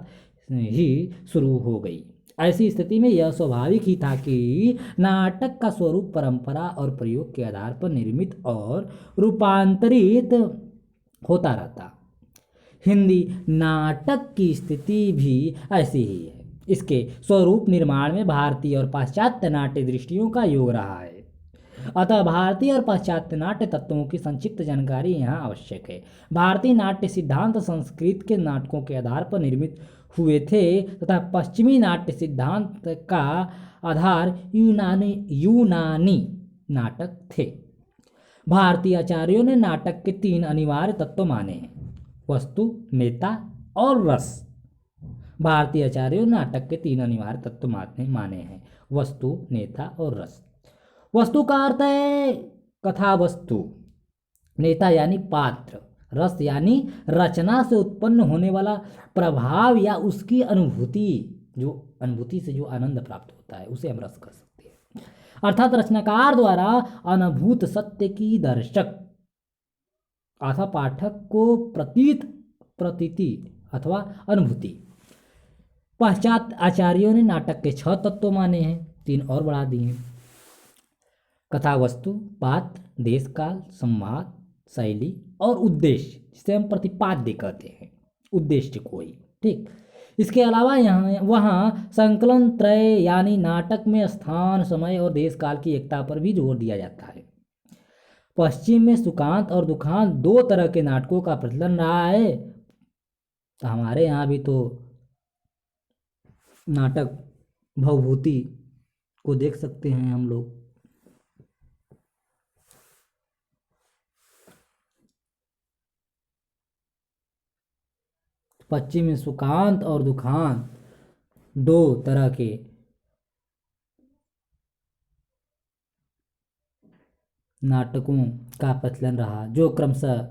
ही शुरू हो गई। ऐसी स्थिति में यह स्वाभाविक ही था कि नाटक का स्वरूप परंपरा और प्रयोग के आधार पर निर्मित और रूपांतरित होता रहता। हिंदी नाटक की स्थिति भी ऐसी ही है। इसके स्वरूप निर्माण में भारतीय और पाश्चात्य नाट्य दृष्टियों का योग रहा है, अतः भारतीय और पाश्चात्य नाट्य तत्वों की संक्षिप्त जानकारी यहाँ आवश्यक है। भारतीय नाट्य सिद्धांत संस्कृत के नाटकों के आधार पर निर्मित हुए थे तथा पश्चिमी नाट्य सिद्धांत का आधार यूनानी नाटक थे। भारतीय आचार्यों ने नाटक के 3 अनिवार्य तत्व माने हैं, वस्तु, नेता और रस। भारतीय आचार्यों ने नाटक के 3 अनिवार्य तत्व माने हैं, वस्तु, नेता और रस। वस्तु का अर्थ है कथा वस्तु, नेता यानी पात्र, रस यानी रचना से उत्पन्न होने वाला प्रभाव या उसकी अनुभूति से जो आनंद प्राप्त होता है उसे हम रस कर सकते हैं। अर्थात रचनाकार द्वारा अनुभूत सत्य की दर्शक अथवा पाठक को प्रतीति अथवा अनुभूति। पाश्चात्य आचार्यों ने नाटक के 6 तत्व माने हैं, 3 और बढ़ा दिए। कथा वस्तु, पात्र, देश काल, संवाद, शैली और उद्देश्य, जिसे हम प्रतिपाद्य कहते हैं, उद्देश्य कोई, ठीक। इसके अलावा वहाँ संकलन त्रय यानी नाटक में स्थान, समय और देश काल की एकता पर भी जोर दिया जाता है। पश्चिम में सुकांत और दुखांत 2 तरह के नाटकों का प्रचलन रहा है, तो हमारे यहाँ भी तो नाटक भवभूति को देख सकते हैं हम लोग। पश्चिम में सुखांत और दुखांत दो तरह के नाटकों का प्रचलन रहा, जो क्रमशः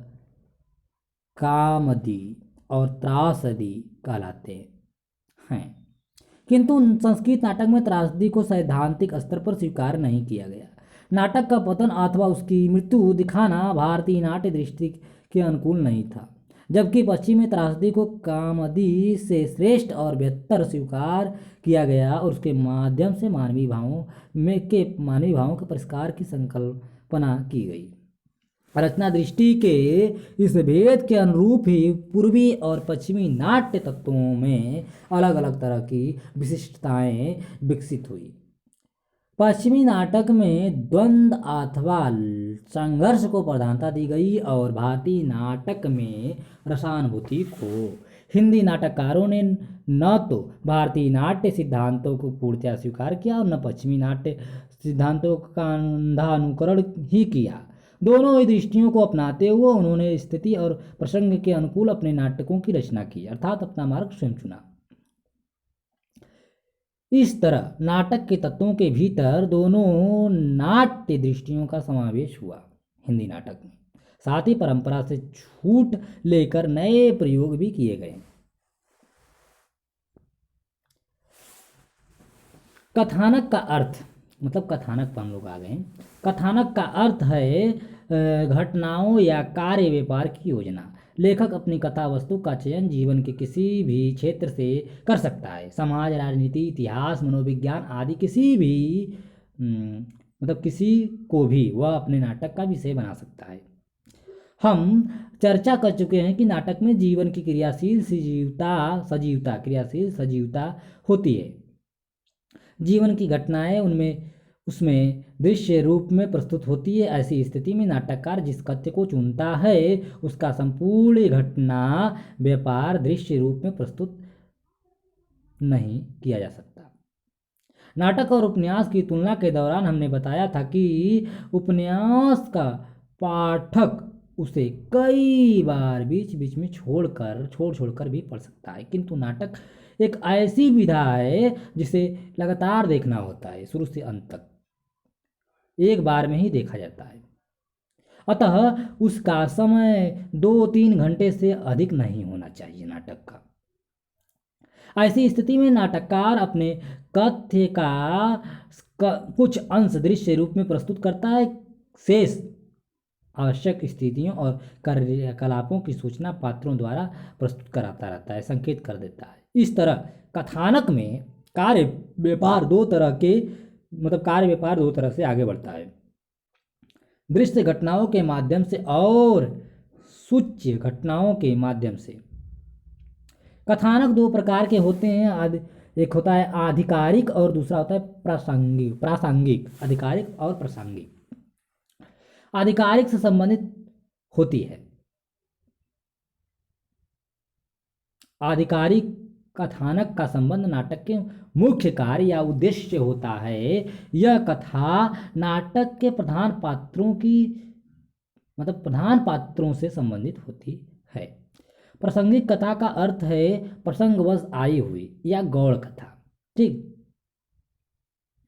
कामदी और त्रासदी कहलाते हैं। किंतु संस्कृत नाटक में त्रासदी को सैद्धांतिक स्तर पर स्वीकार नहीं किया गया। नाटक का पतन अथवा उसकी मृत्यु दिखाना भारतीय नाट्य दृष्टि के अनुकूल नहीं था, जबकि पश्चिम में त्रासदी को कामदी से श्रेष्ठ और बेहतर स्वीकार किया गया और उसके माध्यम से मानवीय भावों के परिष्कार की संकल्पना की गई। रचना दृष्टि के इस भेद के अनुरूप ही पूर्वी और पश्चिमी नाट्य तत्वों में अलग अलग तरह की विशिष्टताएं विकसित हुई। पश्चिमी नाटक में द्वंद्व अथवा संघर्ष को प्रधानता दी गई और भारतीय नाटक में रसानुभूति को। हिंदी नाटककारों ने न तो भारतीय नाट्य सिद्धांतों को पूर्णतया स्वीकार किया और न पश्चिमी नाट्य सिद्धांतों का अंधा अनुकरण ही किया। दोनों ही दृष्टियों को अपनाते हुए उन्होंने स्थिति और प्रसंग के अनुकूल अपने नाटकों की रचना की, अर्थात अपना मार्ग स्वयं चुना। इस तरह नाटक के तत्वों के भीतर दोनों नाट्य दृष्टियों का समावेश हुआ। हिंदी नाटक में साथ ही परंपरा से छूट लेकर नए प्रयोग भी किए गए। कथानक का अर्थ, मतलब कथानक पर हम लोग आ गए। कथानक का अर्थ है घटनाओं या कार्य व्यापार की योजना। लेखक अपनी कथा वस्तु का चयन जीवन के किसी भी क्षेत्र से कर सकता है। समाज, राजनीति, इतिहास, मनोविज्ञान आदि किसी भी मतलब किसी को भी वह अपने नाटक का विषय बना सकता है। हम चर्चा कर चुके हैं कि नाटक में जीवन की क्रियाशील सजीवता होती है। जीवन की घटनाएं उसमें दृश्य रूप में प्रस्तुत होती है। ऐसी स्थिति में नाटककार जिस कथ्य को चुनता है उसका संपूर्ण घटना व्यापार दृश्य रूप में प्रस्तुत नहीं किया जा सकता। नाटक और उपन्यास की तुलना के दौरान हमने बताया था कि उपन्यास का पाठक उसे कई बार बीच बीच में छोड़कर भी पढ़ सकता है, किंतु नाटक एक ऐसी विधा है जिसे लगातार देखना होता है, शुरू से अंत तक एक बार में ही देखा जाता है। अतः उसका समय 2-3 घंटे से अधिक नहीं होना चाहिए नाटक का। ऐसी स्थिति में नाटककार अपने कथ्य का कुछ अंश दृश्य रूप में प्रस्तुत करता है, शेष आवश्यक स्थितियों और कार्यकलापों की सूचना पात्रों द्वारा प्रस्तुत कराता रहता है, संकेत कर देता है। इस तरह कथानक में कार्य व्यापार दो तरह से आगे बढ़ता है, दृश्य घटनाओं के माध्यम से और सूच्य घटनाओं के माध्यम से। कथानक दो प्रकार के होते हैं, एक होता है आधिकारिक और दूसरा होता है प्रासंगिक। आधिकारिक और प्रासंगिक। आधिकारिक से संबंधित होती है। आधिकारिक कथानक का संबंध नाटक के मुख्य कार्य या उद्देश्य से होता है। यह कथा नाटक के प्रधान पात्रों से संबंधित होती है। प्रासंगिक कथा का अर्थ है प्रसंगवश आई हुई या गौड़ कथा। ठीक,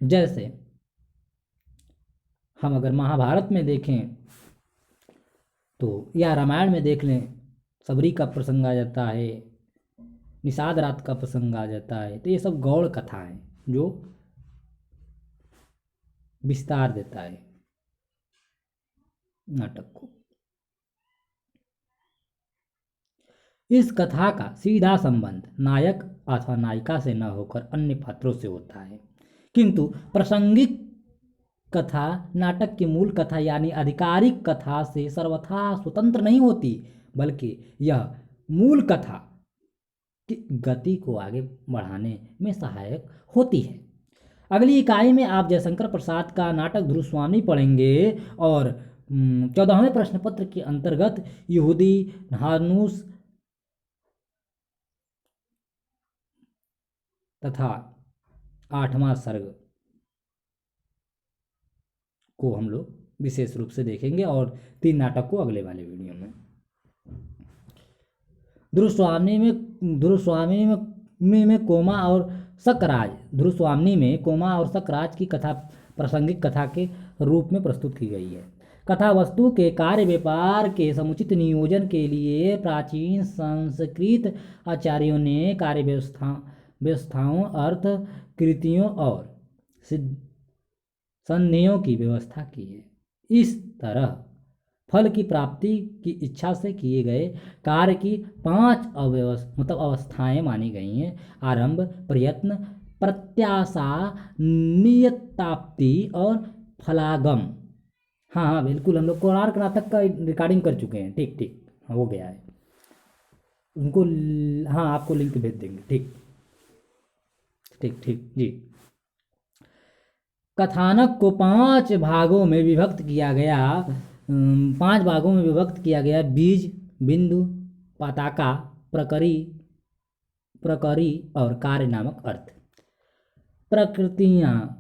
जैसे हम अगर महाभारत में देखें तो या रामायण में देख लें, सबरी का प्रसंग आ जाता है, निषाद रात का प्रसंग आ जाता है, तो ये सब गौड़ कथा है जो विस्तार देता है नाटक को। इस कथा का सीधा संबंध नायक अथवा नायिका से न होकर अन्य पात्रों से होता है, किंतु प्रासंगिक कथा नाटक की मूल कथा यानी आधिकारिक कथा से सर्वथा स्वतंत्र नहीं होती, बल्कि यह मूल कथा की गति को आगे बढ़ाने में सहायक होती है। अगली इकाई में आप जयशंकर प्रसाद का नाटक ध्रुवस्वामी पढ़ेंगे और 14वें प्रश्न पत्र के अंतर्गत यहूदी हानूस तथा 8वां सर्ग को हम लोग विशेष रूप से देखेंगे और 3 नाटक को अगले वाले वीडियो में। ध्रुवस्वामिनी में कोमा और शकराज, ध्रुवस्वामिनी में कोमा और शकराज की कथा प्रासंगिक कथा के रूप में प्रस्तुत की गई है। कथा वस्तु के कार्य व्यापार के समुचित नियोजन के लिए प्राचीन संस्कृत आचार्यों ने कार्य व्यवस्थाओं, अर्थ कृतियों और संधियों की व्यवस्था की है। इस तरह फल की प्राप्ति की इच्छा से किए गए कार्य की 5 अवस्थाएं मानी गई हैं: आरंभ, प्रयत्न, प्रत्याशा, नियताप्ति और फलागम। हाँ बिल्कुल, हम लोग कोणार्क नाटक का रिकॉर्डिंग कर चुके हैं। ठीक ठीक हो गया है उनको। हाँ आपको लिंक भेज देंगे। ठीक ठीक ठीक जी। कथानक को 5 भागों में विभक्त किया गया 5 भागों में विभक्त किया गया: बीज, बिंदु, पताका, प्रकरी और कार्य नामक अर्थ। प्रकृतियाँ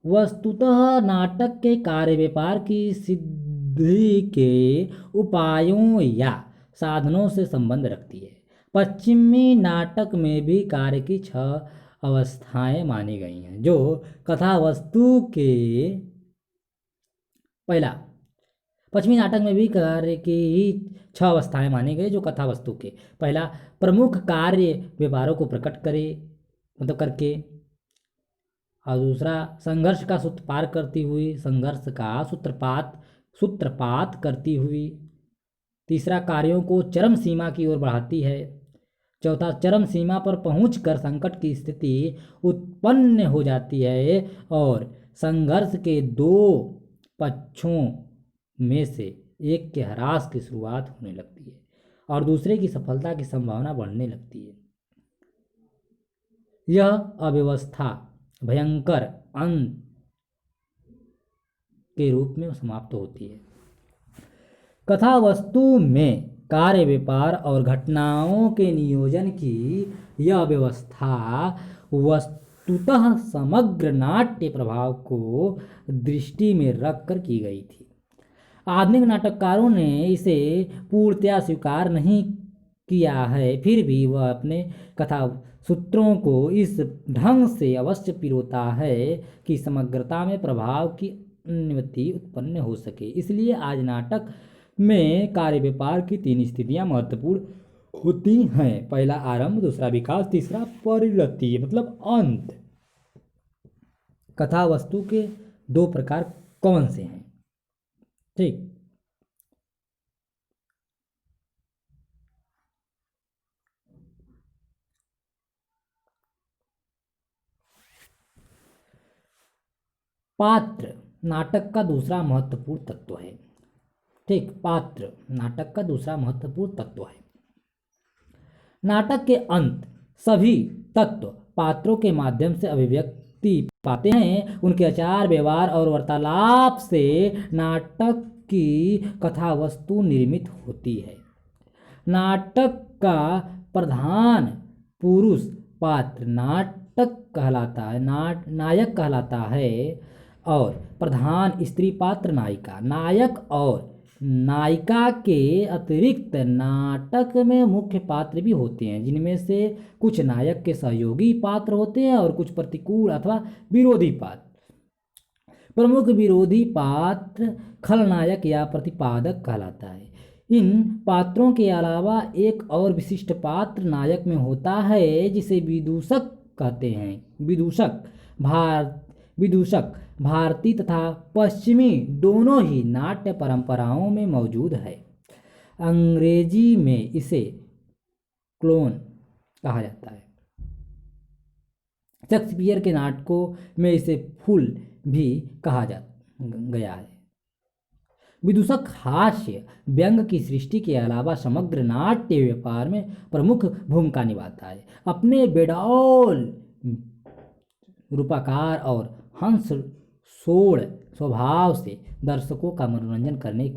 वस्तुतः नाटक के कार्य व्यापार की सिद्धि के उपायों या साधनों से संबंध रखती है। पश्चिमी नाटक में भी कार्य की 6 अवस्थाएं मानी गई हैं जो कथा वस्तु के पश्चिमी नाटक में भी कार्य की 6 अवस्थाएं मानी गई जो कथा वस्तु के पहला, प्रमुख कार्य व्यापारों को प्रकट करके, और दूसरा, संघर्ष का सूत्रपात करती हुई, संघर्ष का सूत्रपात करती हुई। तीसरा, कार्यों को चरम सीमा की ओर बढ़ाती है। चौथा, चरम सीमा पर पहुंचकर संकट की स्थिति उत्पन्न हो जाती है और संघर्ष के 2 पक्षों में से एक के ह्रास की शुरुआत होने लगती है और दूसरे की सफलता की संभावना बढ़ने लगती है। यह अव्यवस्था भयंकर अंत के रूप में समाप्त होती है। कथा वस्तु में कार्य व्यापार और घटनाओं के नियोजन की यह व्यवस्था वस्तुतः समग्र नाट्य प्रभाव को दृष्टि में रखकर की गई थी। आधुनिक नाटककारों ने इसे पूर्णतया स्वीकार नहीं किया है, फिर भी वह अपने कथा सूत्रों को इस ढंग से अवश्य पिरोता है कि समग्रता में प्रभाव की अनुमति उत्पन्न हो सके। इसलिए आज नाटक में कार्य व्यापार की 3 स्थितियां महत्वपूर्ण होती हैं: पहला आरंभ, दूसरा विकास, तीसरा परिणति मतलब अंत। कथा वस्तु के 2 प्रकार कौन से हैं? ठीक, पात्र नाटक का दूसरा महत्वपूर्ण तत्व है। ठीक, पात्र नाटक का दूसरा महत्वपूर्ण तत्व है। नाटक के अंत सभी तत्व पात्रों के माध्यम से अभिव्यक्ति पाते हैं। उनके आचार व्यवहार और वार्तालाप से नाटक की कथा वस्तु निर्मित होती है। नाटक का प्रधान पुरुष पात्र नायक कहलाता है और प्रधान स्त्री पात्र नायिका। नायक और नायिका के अतिरिक्त नाटक में मुख्य पात्र भी होते हैं, जिनमें से कुछ नायक के सहयोगी पात्र होते हैं और कुछ प्रतिकूल अथवा विरोधी पात्र। प्रमुख विरोधी पात्र खलनायक या प्रतिपादक कहलाता है। इन पात्रों के अलावा एक और विशिष्ट पात्र नायक में होता है जिसे विदूषक कहते हैं। विदूषक भारतीय तथा पश्चिमी दोनों ही नाट्य परंपराओं में मौजूद है। अंग्रेजी में इसे क्लोन कहा जाता है। शेक्सपियर के नाटकों में इसे फूल भी कहा गया है। विदूषक हास्य व्यंग की सृष्टि के अलावा समग्र नाट्य व्यापार में प्रमुख भूमिका निभाता है। अपने बेडौल रूपाकार और हंस सोड़ स्वभाव से दर्शकों का मनोरंजन करने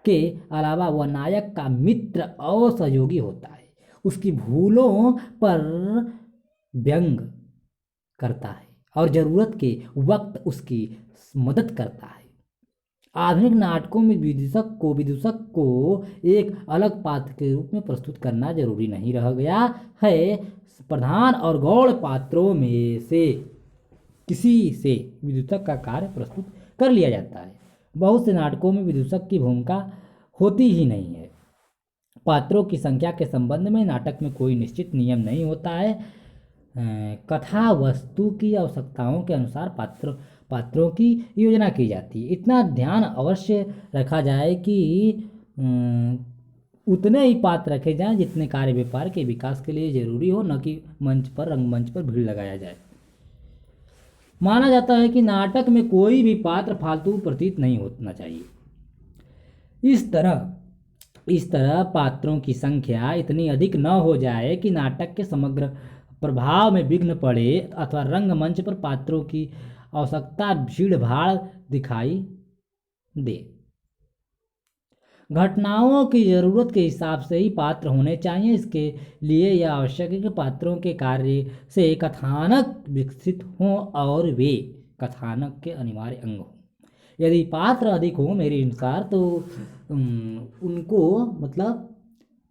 के अलावा वह नायक का मित्र और सहयोगी होता है। उसकी भूलों पर व्यंग करता है और जरूरत के वक्त उसकी मदद करता है। आधुनिक नाटकों में विदूषक को एक अलग पात्र के रूप में प्रस्तुत करना जरूरी नहीं रह गया है। प्रधान और गौण पात्रों में से किसी से विदूषक का कार्य प्रस्तुत कर लिया जाता है। बहुत से नाटकों में विदूषक की भूमिका होती ही नहीं है। पात्रों की संख्या के संबंध में नाटक में कोई निश्चित नियम नहीं होता है। कथा वस्तु की आवश्यकताओं के अनुसार पात्रों की योजना की जाती है। इतना ध्यान अवश्य रखा जाए कि उतने ही पात्र रखे जाएं जितने कार्य व्यापार के विकास के लिए जरूरी हो, न कि रंगमंच पर भीड़ लगाया जाए। माना जाता है कि नाटक में कोई भी पात्र फालतू प्रतीत नहीं होना चाहिए। इस तरह पात्रों की संख्या इतनी अधिक न हो जाए कि नाटक के समग्र प्रभाव में विघ्न पड़े अथवा रंगमंच पर पात्रों की आवश्यकता भीड़ भाड़ दिखाई दे। घटनाओं की जरूरत के हिसाब से ही पात्र होने चाहिए। इसके लिए यह आवश्यक है कि पात्रों के कार्य से कथानक विकसित हों और वे कथानक के अनिवार्य अंग हों। यदि पात्र अधिक हो मेरे अनुसार तो उनको मतलब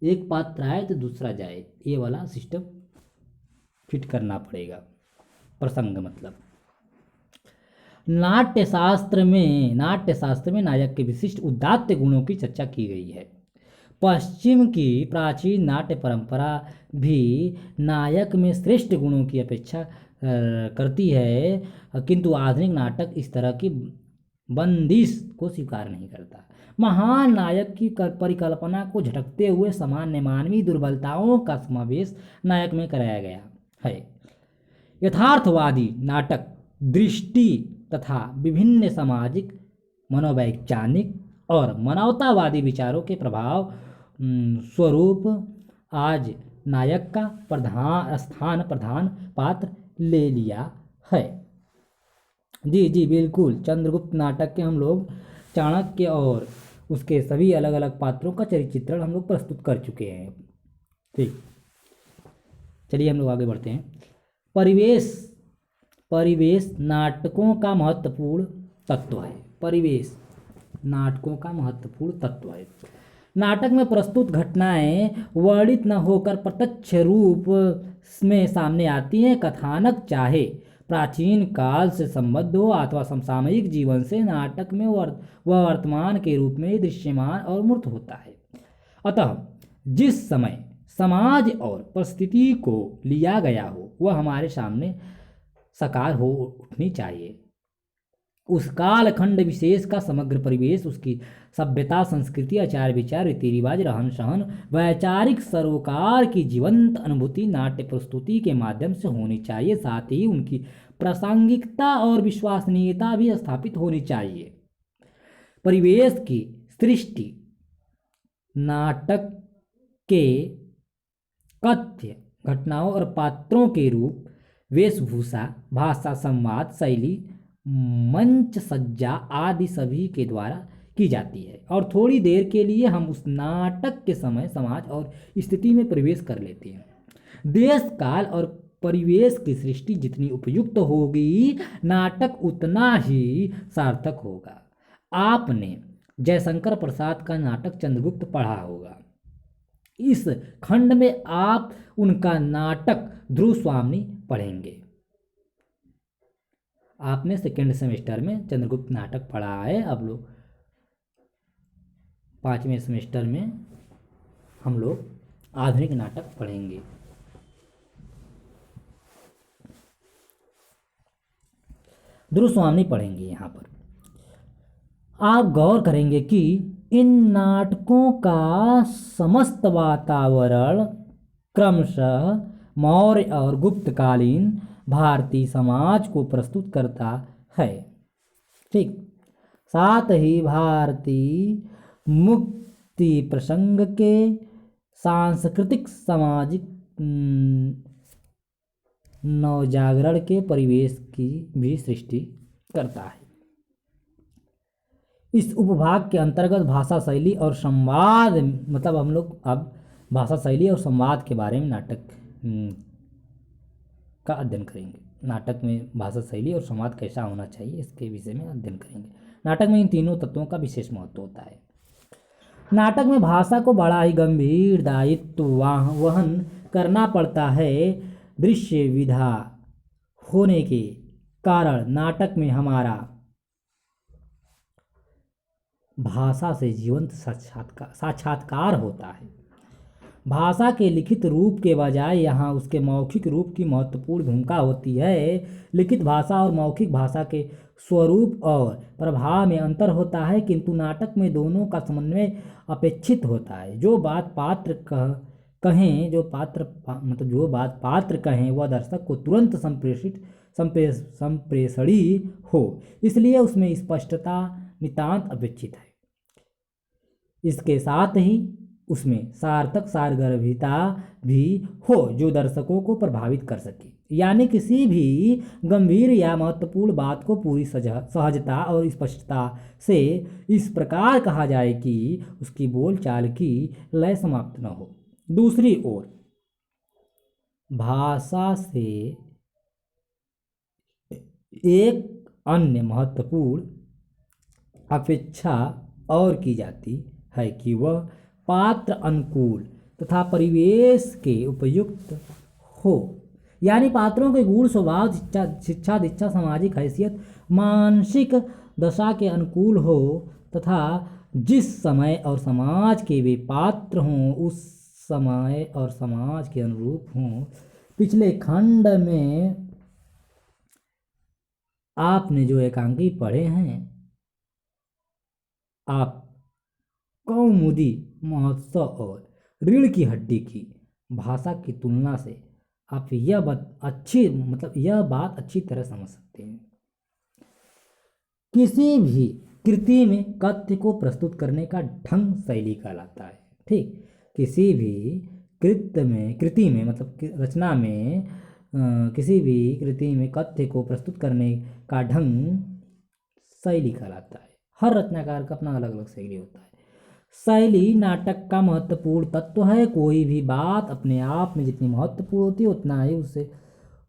एक पात्र आए तो दूसरा जाए, ये वाला सिस्टम फिट करना पड़ेगा। प्रसंग मतलब नाट्यशास्त्र में नायक के विशिष्ट उदात्त गुणों की चर्चा की गई है। पश्चिम की प्राचीन नाट्य परंपरा भी नायक में श्रेष्ठ गुणों की अपेक्षा करती है, किंतु आधुनिक नाटक इस तरह की बंदिश को स्वीकार नहीं करता। महान नायक की परिकल्पना को झटकते हुए सामान्य मानवीय दुर्बलताओं का समावेश नायक में कराया गया है। यथार्थवादी नाटक दृष्टि तथा विभिन्न सामाजिक, मनोवैज्ञानिक और मानवतावादी विचारों के प्रभाव स्वरूप आज नायक का प्रधान पात्र ले लिया है। जी बिल्कुल, चंद्रगुप्त नाटक के हम लोग चाणक्य और उसके सभी अलग अलग पात्रों का चित्रण हम लोग प्रस्तुत कर चुके हैं। ठीक, चलिए हम लोग आगे बढ़ते हैं। परिवेश नाटकों का महत्वपूर्ण तत्व है। परिवेश नाटकों का महत्वपूर्ण तत्व है। नाटक में प्रस्तुत घटनाएं वर्णित न होकर प्रत्यक्ष रूप में सामने आती हैं। कथानक चाहे प्राचीन काल से संबद्ध हो अथवा समसामयिक जीवन से, नाटक में वह वर्तमान के रूप में दृश्यमान और मूर्त होता है। अतः जिस समय समाज और परिस्थिति को लिया गया हो वह हमारे सामने साकार हो उठनी चाहिए। उस कालखंड विशेष का समग्र परिवेश, उसकी सभ्यता, संस्कृति, आचार विचार, रीति रिवाज, रहन सहन, वैचारिक सरोकार की जीवंत अनुभूति नाट्य प्रस्तुति के माध्यम से होनी चाहिए। साथ ही उनकी प्रासंगिकता और विश्वसनीयता भी स्थापित होनी चाहिए। परिवेश की सृष्टि नाटक के कथ्य घटनाओं और पात्रों के रूप, वेशभूषा, भाषा, संवाद शैली, मंच सज्जा आदि सभी के द्वारा की जाती है। और थोड़ी देर के लिए हम उस नाटक के समय, समाज और स्थिति में प्रवेश कर लेते हैं। देश काल और परिवेश की सृष्टि जितनी उपयुक्त होगी नाटक उतना ही सार्थक होगा। आपने जयशंकर प्रसाद का नाटक चंद्रगुप्त पढ़ा होगा। इस खंड में आप उनका नाटक ध्रुव स्वामिनी पढ़ेंगे। आपने सेकेंड सेमेस्टर में चंद्रगुप्त नाटक पढ़ा है। अब लोग 5वें सेमेस्टर में हम लोग आधुनिक नाटक पढ़ेंगे। ध्रुव स्वामिनी पढ़ेंगे। यहाँ पर आप गौर करेंगे कि इन नाटकों का समस्त वातावरण क्रमशः मौर्य और गुप्तकालीन भारतीय समाज को प्रस्तुत करता है। ठीक, साथ ही भारतीय मुक्ति प्रसंग के सांस्कृतिक, सामाजिक नवजागरण के परिवेश की भी सृष्टि करता है। इस उपभाग के अंतर्गत भाषा शैली और संवाद, मतलब हम लोग अब भाषा शैली और संवाद के बारे में नाटक का अध्ययन करेंगे। नाटक में भाषा शैली और संवाद कैसा होना चाहिए इसके विषय में अध्ययन करेंगे। नाटक में इन तीनों तत्वों का विशेष महत्व होता है। नाटक में भाषा को बड़ा ही गंभीर दायित्व वहन करना पड़ता है। दृश्य विधा होने के कारण नाटक में हमारा भाषा से जीवंत साक्षात्कार होता है। भाषा के लिखित रूप के बजाय यहाँ उसके मौखिक रूप की महत्वपूर्ण भूमिका होती है। लिखित भाषा और मौखिक भाषा के स्वरूप और प्रभाव में अंतर होता है, किंतु नाटक में दोनों का समन्वय अपेक्षित होता है। जो बात पात्र कहें वह दर्शक को तुरंत संप्रेषणीय हो, इसलिए उसमें स्पष्टता नितांत अपेक्षित है। इसके साथ ही उसमें सार्थक सारगर्भिता भी हो जो दर्शकों को प्रभावित कर सके, यानी किसी भी गंभीर या महत्वपूर्ण बात को पूरी सहजता और स्पष्टता से इस प्रकार कहा जाए कि उसकी बोलचाल की लय समाप्त न हो। दूसरी ओर भाषा से एक अन्य महत्वपूर्ण अपेक्षा और की जाती है कि वह पात्र अनुकूल तथा परिवेश के उपयुक्त हो, यानी पात्रों के गुण, स्वभाव, शिक्षा दीक्षा, सामाजिक हैसियत, मानसिक दशा के अनुकूल हो तथा जिस समय और समाज के वे पात्र हों उस समय और समाज के अनुरूप हों। पिछले खंड में आपने जो एकांकी पढ़े हैं, आप कौमुदी महोत्सव और रीढ़ की हड्डी की भाषा की तुलना से आप यह बात अच्छी तरह समझ सकते हैं। किसी भी कृति में कथ्य को प्रस्तुत करने का ढंग शैली कहलाता है। ठीक, किसी भी कृति में रचना में किसी भी कृति में कथ्य को प्रस्तुत करने का ढंग शैली कहलाता है। हर रचनाकार का अपना अलग अलग शैली होता है। शैली नाटक का महत्वपूर्ण तत्व है। कोई भी बात अपने आप में जितनी महत्वपूर्ण होती है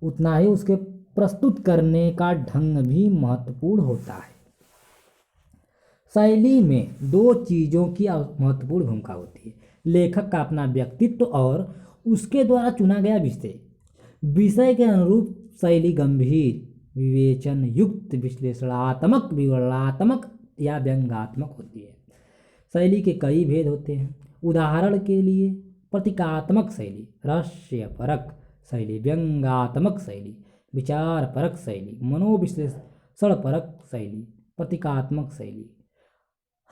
उतना ही उसके प्रस्तुत करने का ढंग भी महत्वपूर्ण होता है। शैली में दो चीज़ों की महत्वपूर्ण भूमिका होती है। लेखक का अपना व्यक्तित्व और उसके द्वारा चुना गया विषय के अनुरूप शैली गंभीर, विवेचन युक्त, विश्लेषणात्मक, विवरणात्मक या व्यंग्यात्मक होती है। शैली के कई भेद होते हैं। उदाहरण के लिए प्रतीकात्मक शैली, रहस्यपरक शैली, व्यंग्यात्मक शैली, विचारपरक शैली, मनोविश्लेषणपरक शैली, प्रतीकात्मक शैली,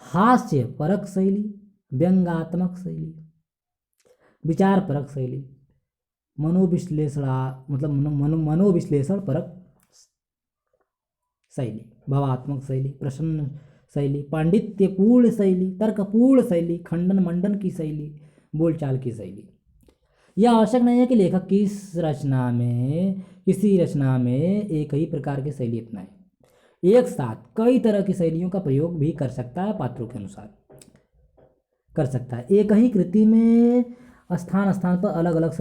हास्यपरक शैली, व्यंग्यात्मक शैली, विचारपरक शैली, मनोविश्लेषणपरक शैली, भावात्मक शैली, प्रसन्न शैली, पांडित्यपूर्ण शैली, तर्कपूर्ण शैली, खंडन मंडन की शैली, बोलचाल की शैली। यह आवश्यक नहीं है कि लेखक किसी रचना में एक ही प्रकार की शैली अपनाए। एक साथ कई तरह की शैलियों का प्रयोग भी कर सकता है, पात्रों के अनुसार कर सकता है। एक ही कृति में स्थान पर अलग अलग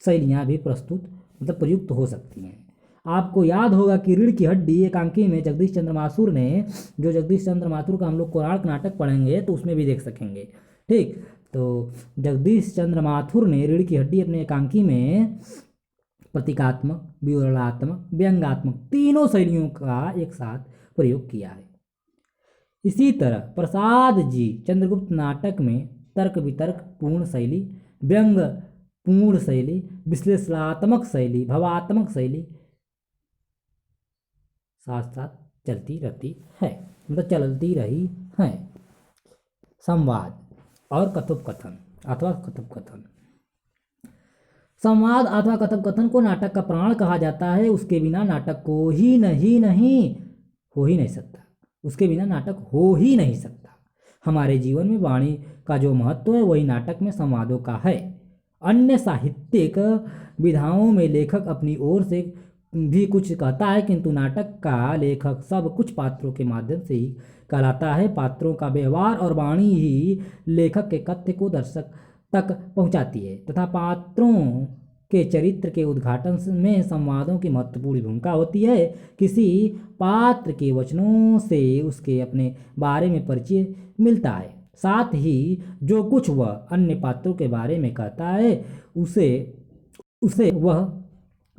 शैलियाँ भी प्रयुक्त हो सकती हैं। आपको याद होगा कि रीढ़ की हड्डी एकांकी में जगदीश चंद्र माथुर का हम लोग कोणार्क नाटक पढ़ेंगे तो उसमें भी देख सकेंगे। ठीक, तो जगदीश चंद्र माथुर ने रीढ़ की हड्डी अपने एकांकी में प्रतीकात्मक, विवरणात्मक, व्यंग्यात्मक तीनों शैलियों का एक साथ प्रयोग किया है। इसी तरह प्रसाद जी चंद्रगुप्त नाटक में तर्क वितर्क पूर्ण शैली, व्यंग पूर्ण शैली, विश्लेषणात्मक शैली, भावात्मक शैली साथ साथ चलती रही है। संवाद और कथोपकथन अथवा कथोपकथन। संवाद अथवा कथोपकथन को नाटक का प्राण कहा जाता है। उसके बिना नाटक हो ही नहीं सकता। हमारे जीवन में वाणी का जो महत्व है वही नाटक में संवादों का है। अन्य साहित्यिक विधाओं में लेखक अपनी ओर से भी कुछ कहता है, किंतु नाटक का लेखक सब कुछ पात्रों के माध्यम से ही कहलाता है। पात्रों का व्यवहार और वाणी ही लेखक के कथ्य को दर्शक तक पहुंचाती है तथा पात्रों के चरित्र के उद्घाटन में संवादों की महत्वपूर्ण भूमिका होती है। किसी पात्र के वचनों से उसके अपने बारे में परिचय मिलता है, साथ ही जो कुछ वह अन्य पात्रों के बारे में कहता है उसे उसे वह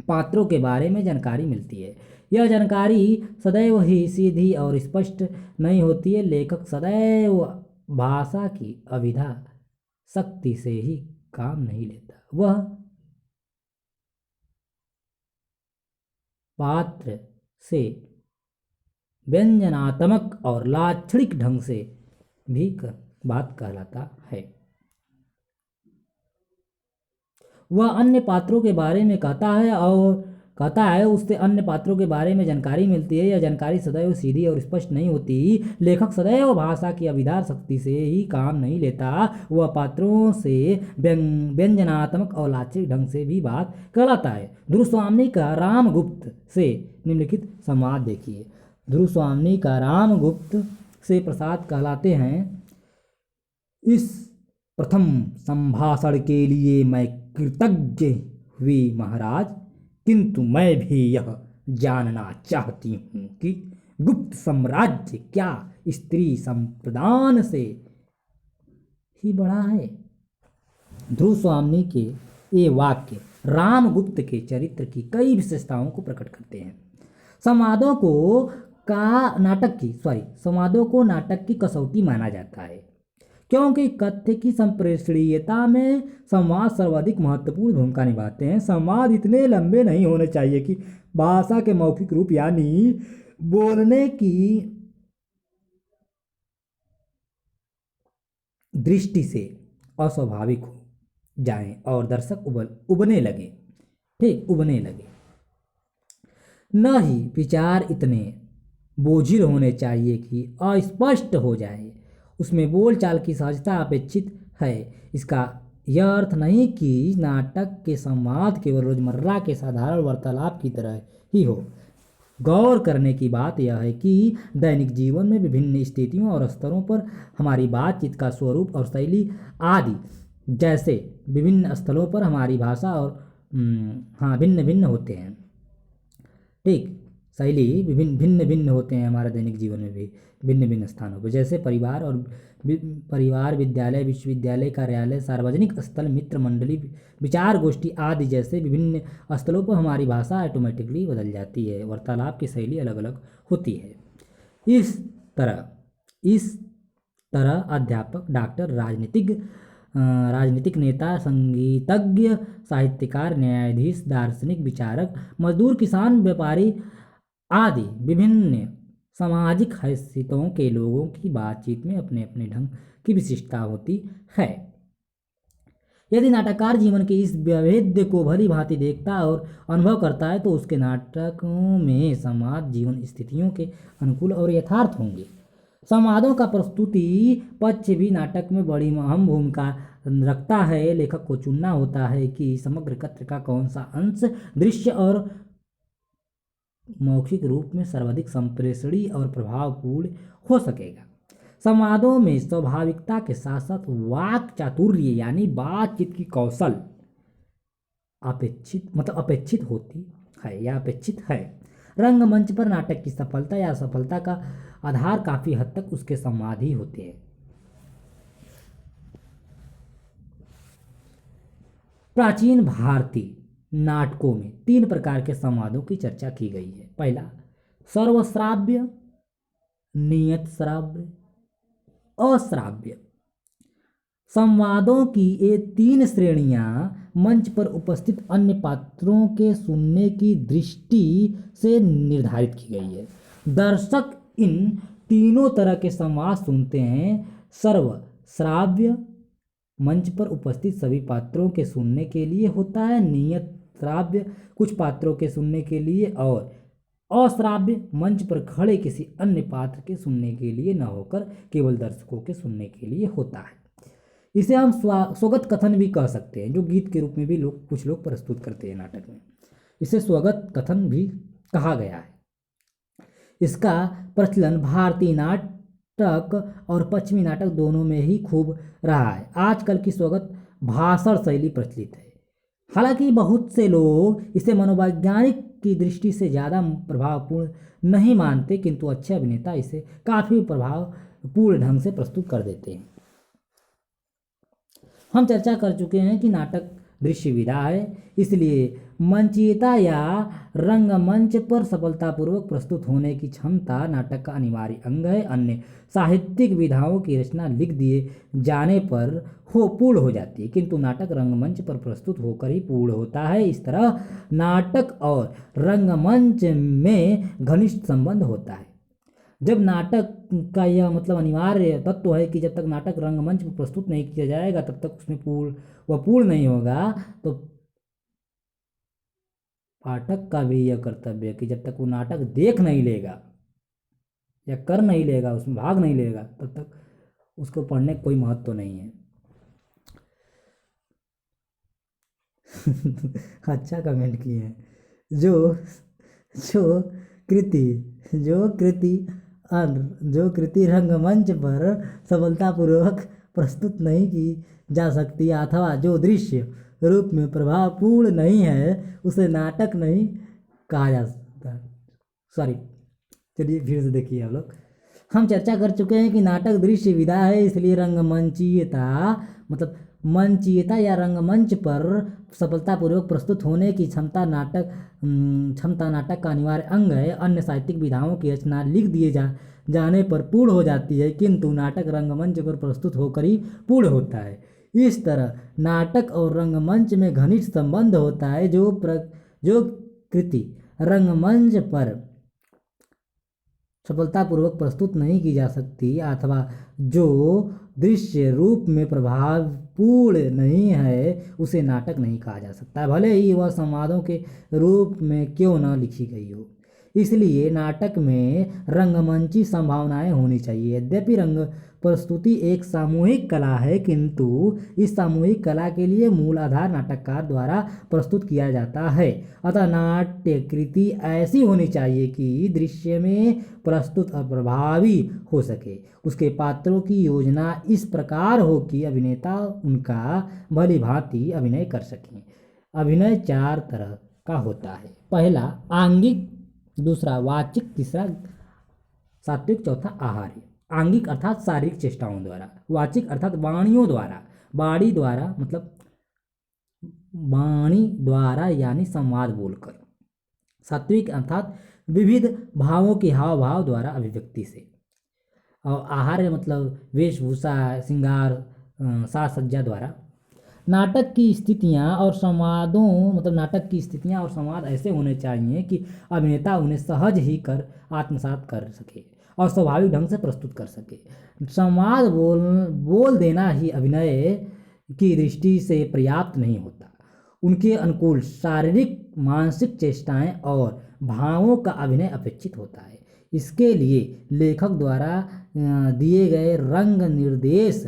पात्रों के बारे में जानकारी मिलती है। यह जानकारी सदैव ही सीधी और स्पष्ट नहीं होती है। लेखक सदैव भाषा की अभिधा शक्ति से ही काम नहीं लेता, वह पात्र से व्यंजनात्मक और लाक्षणिक ढंग से भी बात कहलाता है। वह अन्य पात्रों के बारे में कहता है उससे अन्य पात्रों के बारे में जानकारी मिलती है। यह जानकारी सदैव सीधी और स्पष्ट नहीं होती। लेखक सदैव भाषा की अभिधार शक्ति से ही काम नहीं लेता, वह पात्रों से व्यंजनात्मक और लाक्षणिक ढंग से भी बात कहलाता है। ध्रुव स्वामी का रामगुप्त से निम्नलिखित संवाद देखिए। ध्रुव स्वामी का रामगुप्त से प्रसाद कहलाते हैं। इस प्रथम संभाषण के लिए मैं कृतज्ञ हुई महाराज, किंतु मैं भी यह जानना चाहती हूँ कि गुप्त साम्राज्य क्या स्त्री संप्रदान से ही बड़ा है। ध्रुव स्वामी के ये वाक्य रामगुप्त के चरित्र की कई विशेषताओं को प्रकट करते हैं। संवादों को नाटक की कसौटी माना जाता है, क्योंकि कथ्य की संप्रेषणीयता में संवाद सर्वाधिक महत्वपूर्ण भूमिका निभाते हैं। संवाद इतने लंबे नहीं होने चाहिए कि भाषा के मौखिक रूप यानी बोलने की दृष्टि से अस्वाभाविक हो जाएं और दर्शक उबने लगे। न ही विचार इतने बोझिल होने चाहिए कि अस्पष्ट हो जाए। उसमें बोलचाल की सहजता अपेक्षित है। इसका यह अर्थ नहीं कि नाटक के संवाद केवल रोजमर्रा के साधारण वार्तालाप की तरह ही हो। गौर करने की बात यह है कि दैनिक जीवन में विभिन्न स्थितियों और स्तरों पर हमारी बातचीत का स्वरूप और शैली आदि जैसे विभिन्न स्थलों पर हमारी भाषा और भिन्न भिन्न होते हैं। शैली भिन्न भिन्न होते हैं हमारे दैनिक जीवन में भी भिन्न भिन्न स्थानों पर, जैसे परिवार, विद्यालय, विश्वविद्यालय, कार्यालय, सार्वजनिक स्थल, मित्र मंडली, विचार गोष्ठी आदि जैसे विभिन्न स्थलों पर हमारी भाषा ऑटोमेटिकली बदल जाती है। वार्तालाप की शैली अलग अलग होती है। इस तरह अध्यापक, डॉक्टर, राजनीतिक नेता, संगीतज्ञ, साहित्यकार, न्यायाधीश, दार्शनिक, विचारक, मजदूर, किसान, व्यापारी आदि विभिन्न सामाजिक हैसियतों के लोगों की बातचीत में अपने अपने ढंग की विशिष्टता होती है। यदि नाटककार जीवन के इस वैविध्य को भली भांति देखता और अनुभव करता है तो उसके नाटकों में समाज जीवन स्थितियों के अनुकूल और यथार्थ होंगे। संवादों का प्रस्तुति पक्ष भी नाटक में बड़ी अहम भूमिका रखता है। लेखक को चुनना होता है कि समग्र कथ्य का कौन सा अंश दृश्य और मौखिक रूप में सर्वाधिक संप्रेषणीय और प्रभावपूर्ण हो सकेगा। संवादों में स्वाभाविकता के साथ साथ वाक चातुर्य यानी बातचीत की कौशल अपेक्षित है। रंगमंच पर नाटक की सफलता या असफलता का आधार काफी हद तक उसके संवाद ही होते हैं। प्राचीन भारतीय नाटकों में 3 प्रकार के संवादों की चर्चा की गई है। पहला सर्वश्राव्य, नियत श्राव्य, अश्राव्य। संवादों की ये 3 श्रेणियां मंच पर उपस्थित अन्य पात्रों के सुनने की दृष्टि से निर्धारित की गई है। दर्शक इन तीनों तरह के संवाद सुनते हैं। सर्वश्राव्य मंच पर उपस्थित सभी पात्रों के सुनने के लिए होता है, नियत श्राव्य कुछ पात्रों के सुनने के लिए और अश्राव्य मंच पर खड़े किसी अन्य पात्र के सुनने के लिए न होकर केवल दर्शकों के सुनने के लिए होता है। इसे हम स्वगत कथन भी कह सकते हैं, जो गीत के रूप में भी कुछ लोग प्रस्तुत करते हैं नाटक में। इसे स्वगत कथन भी कहा गया है। इसका प्रचलन भारतीय नाटक और पश्चिमी नाटक दोनों में ही खूब रहा है। आजकल की स्वगत भाषण शैली प्रचलित है। हालांकि बहुत से लोग इसे मनोवैज्ञानिक की दृष्टि से ज़्यादा प्रभावपूर्ण नहीं मानते, किंतु अच्छे अभिनेता इसे काफ़ी प्रभावपूर्ण ढंग से प्रस्तुत कर देते हैं। हम चर्चा कर चुके हैं कि नाटक दृश्य विधा है, इसलिए मंचीयता या रंगमंच पर सफलतापूर्वक प्रस्तुत होने की क्षमता नाटक का अनिवार्य अंग है। अन्य साहित्यिक विधाओं की रचना लिख दिए जाने पर पूर्ण हो जाती है, किंतु नाटक रंगमंच पर प्रस्तुत होकर ही पूर्ण होता है। इस तरह नाटक और रंगमंच में घनिष्ठ संबंध होता है। जब नाटक का यह मतलब अनिवार्य तत्व है कि जब तक नाटक रंगमंच पर प्रस्तुत नहीं किया जाएगा तब तक उसमें पूर्ण नहीं होगा, तो पाठक का भी यह कर्तव्य है कि जब तक वो नाटक देख नहीं लेगा या कर नहीं लेगा, उसमें भाग नहीं लेगा, तब तक उसको पढ़ने का कोई महत्व तो नहीं है। अच्छा कमेंट किए हैं। जो जो कृति जो कृति रंगमंच पर सफलतापूर्वक प्रस्तुत नहीं की जा सकती अथवा जो दृश्य रूप में प्रभावपूर्ण नहीं है, उसे नाटक नहीं कहा जा सकता। सॉरी, चलिए फिर से देखिए आप लोग। हम चर्चा कर चुके हैं कि नाटक दृश्य विधा है, इसलिए रंगमंचीयता मतलब मंचीयता या रंगमंच पर सफलतापूर्वक प्रस्तुत होने की क्षमता नाटक का अनिवार्य अंग है। अन्य साहित्यिक विधाओं की रचना लिख दिए जाने पर पूर्ण हो जाती है, किंतु नाटक रंगमंच पर प्रस्तुत होकर ही पूर्ण होता है। इस तरह नाटक और रंगमंच में घनिष्ठ संबंध होता है। जो कृति रंगमंच पर सफलतापूर्वक प्रस्तुत नहीं की जा सकती अथवा जो दृश्य रूप में प्रभावपूर्ण नहीं है, उसे नाटक नहीं कहा जा सकता, भले ही वह संवादों के रूप में क्यों न लिखी गई हो। इसलिए नाटक में रंगमंची संभावनाएं होनी चाहिए। यद्यपि रंग प्रस्तुति एक सामूहिक कला है, किंतु इस सामूहिक कला के लिए मूल आधार नाटककार द्वारा प्रस्तुत किया जाता है। अतः नाट्य कृति ऐसी होनी चाहिए कि दृश्य में प्रस्तुत और प्रभावी हो सके। उसके पात्रों की योजना इस प्रकार हो कि अभिनेता उनका भली भांति अभिनय कर सकें। अभिनय 4 तरह का होता है। पहला आंगिक, दूसरा वाचिक, तीसरा सात्विक, चौथा आहार्य। आंगिक अर्थात शारीरिक चेष्टाओं द्वारा, वाचिक अर्थात वाणियों द्वारा, वाणी द्वारा मतलब वाणी द्वारा यानी संवाद बोलकर, सात्विक अर्थात विविध भावों के हाव भाव द्वारा अभिव्यक्ति से, और आहार्य मतलब वेशभूषा, श्रृंगार, साज सज्जा द्वारा। नाटक की स्थितियाँ और संवादों मतलब नाटक की स्थितियाँ और संवाद ऐसे होने चाहिए कि अभिनेता उन्हें सहज ही कर आत्मसात कर सके और स्वाभाविक ढंग से प्रस्तुत कर सके। संवाद बोल देना ही अभिनय की दृष्टि से पर्याप्त नहीं होता। उनके अनुकूल शारीरिक मानसिक चेष्टाएं और भावों का अभिनय अपेक्षित होता है। इसके लिए लेखक द्वारा दिए गए रंग निर्देश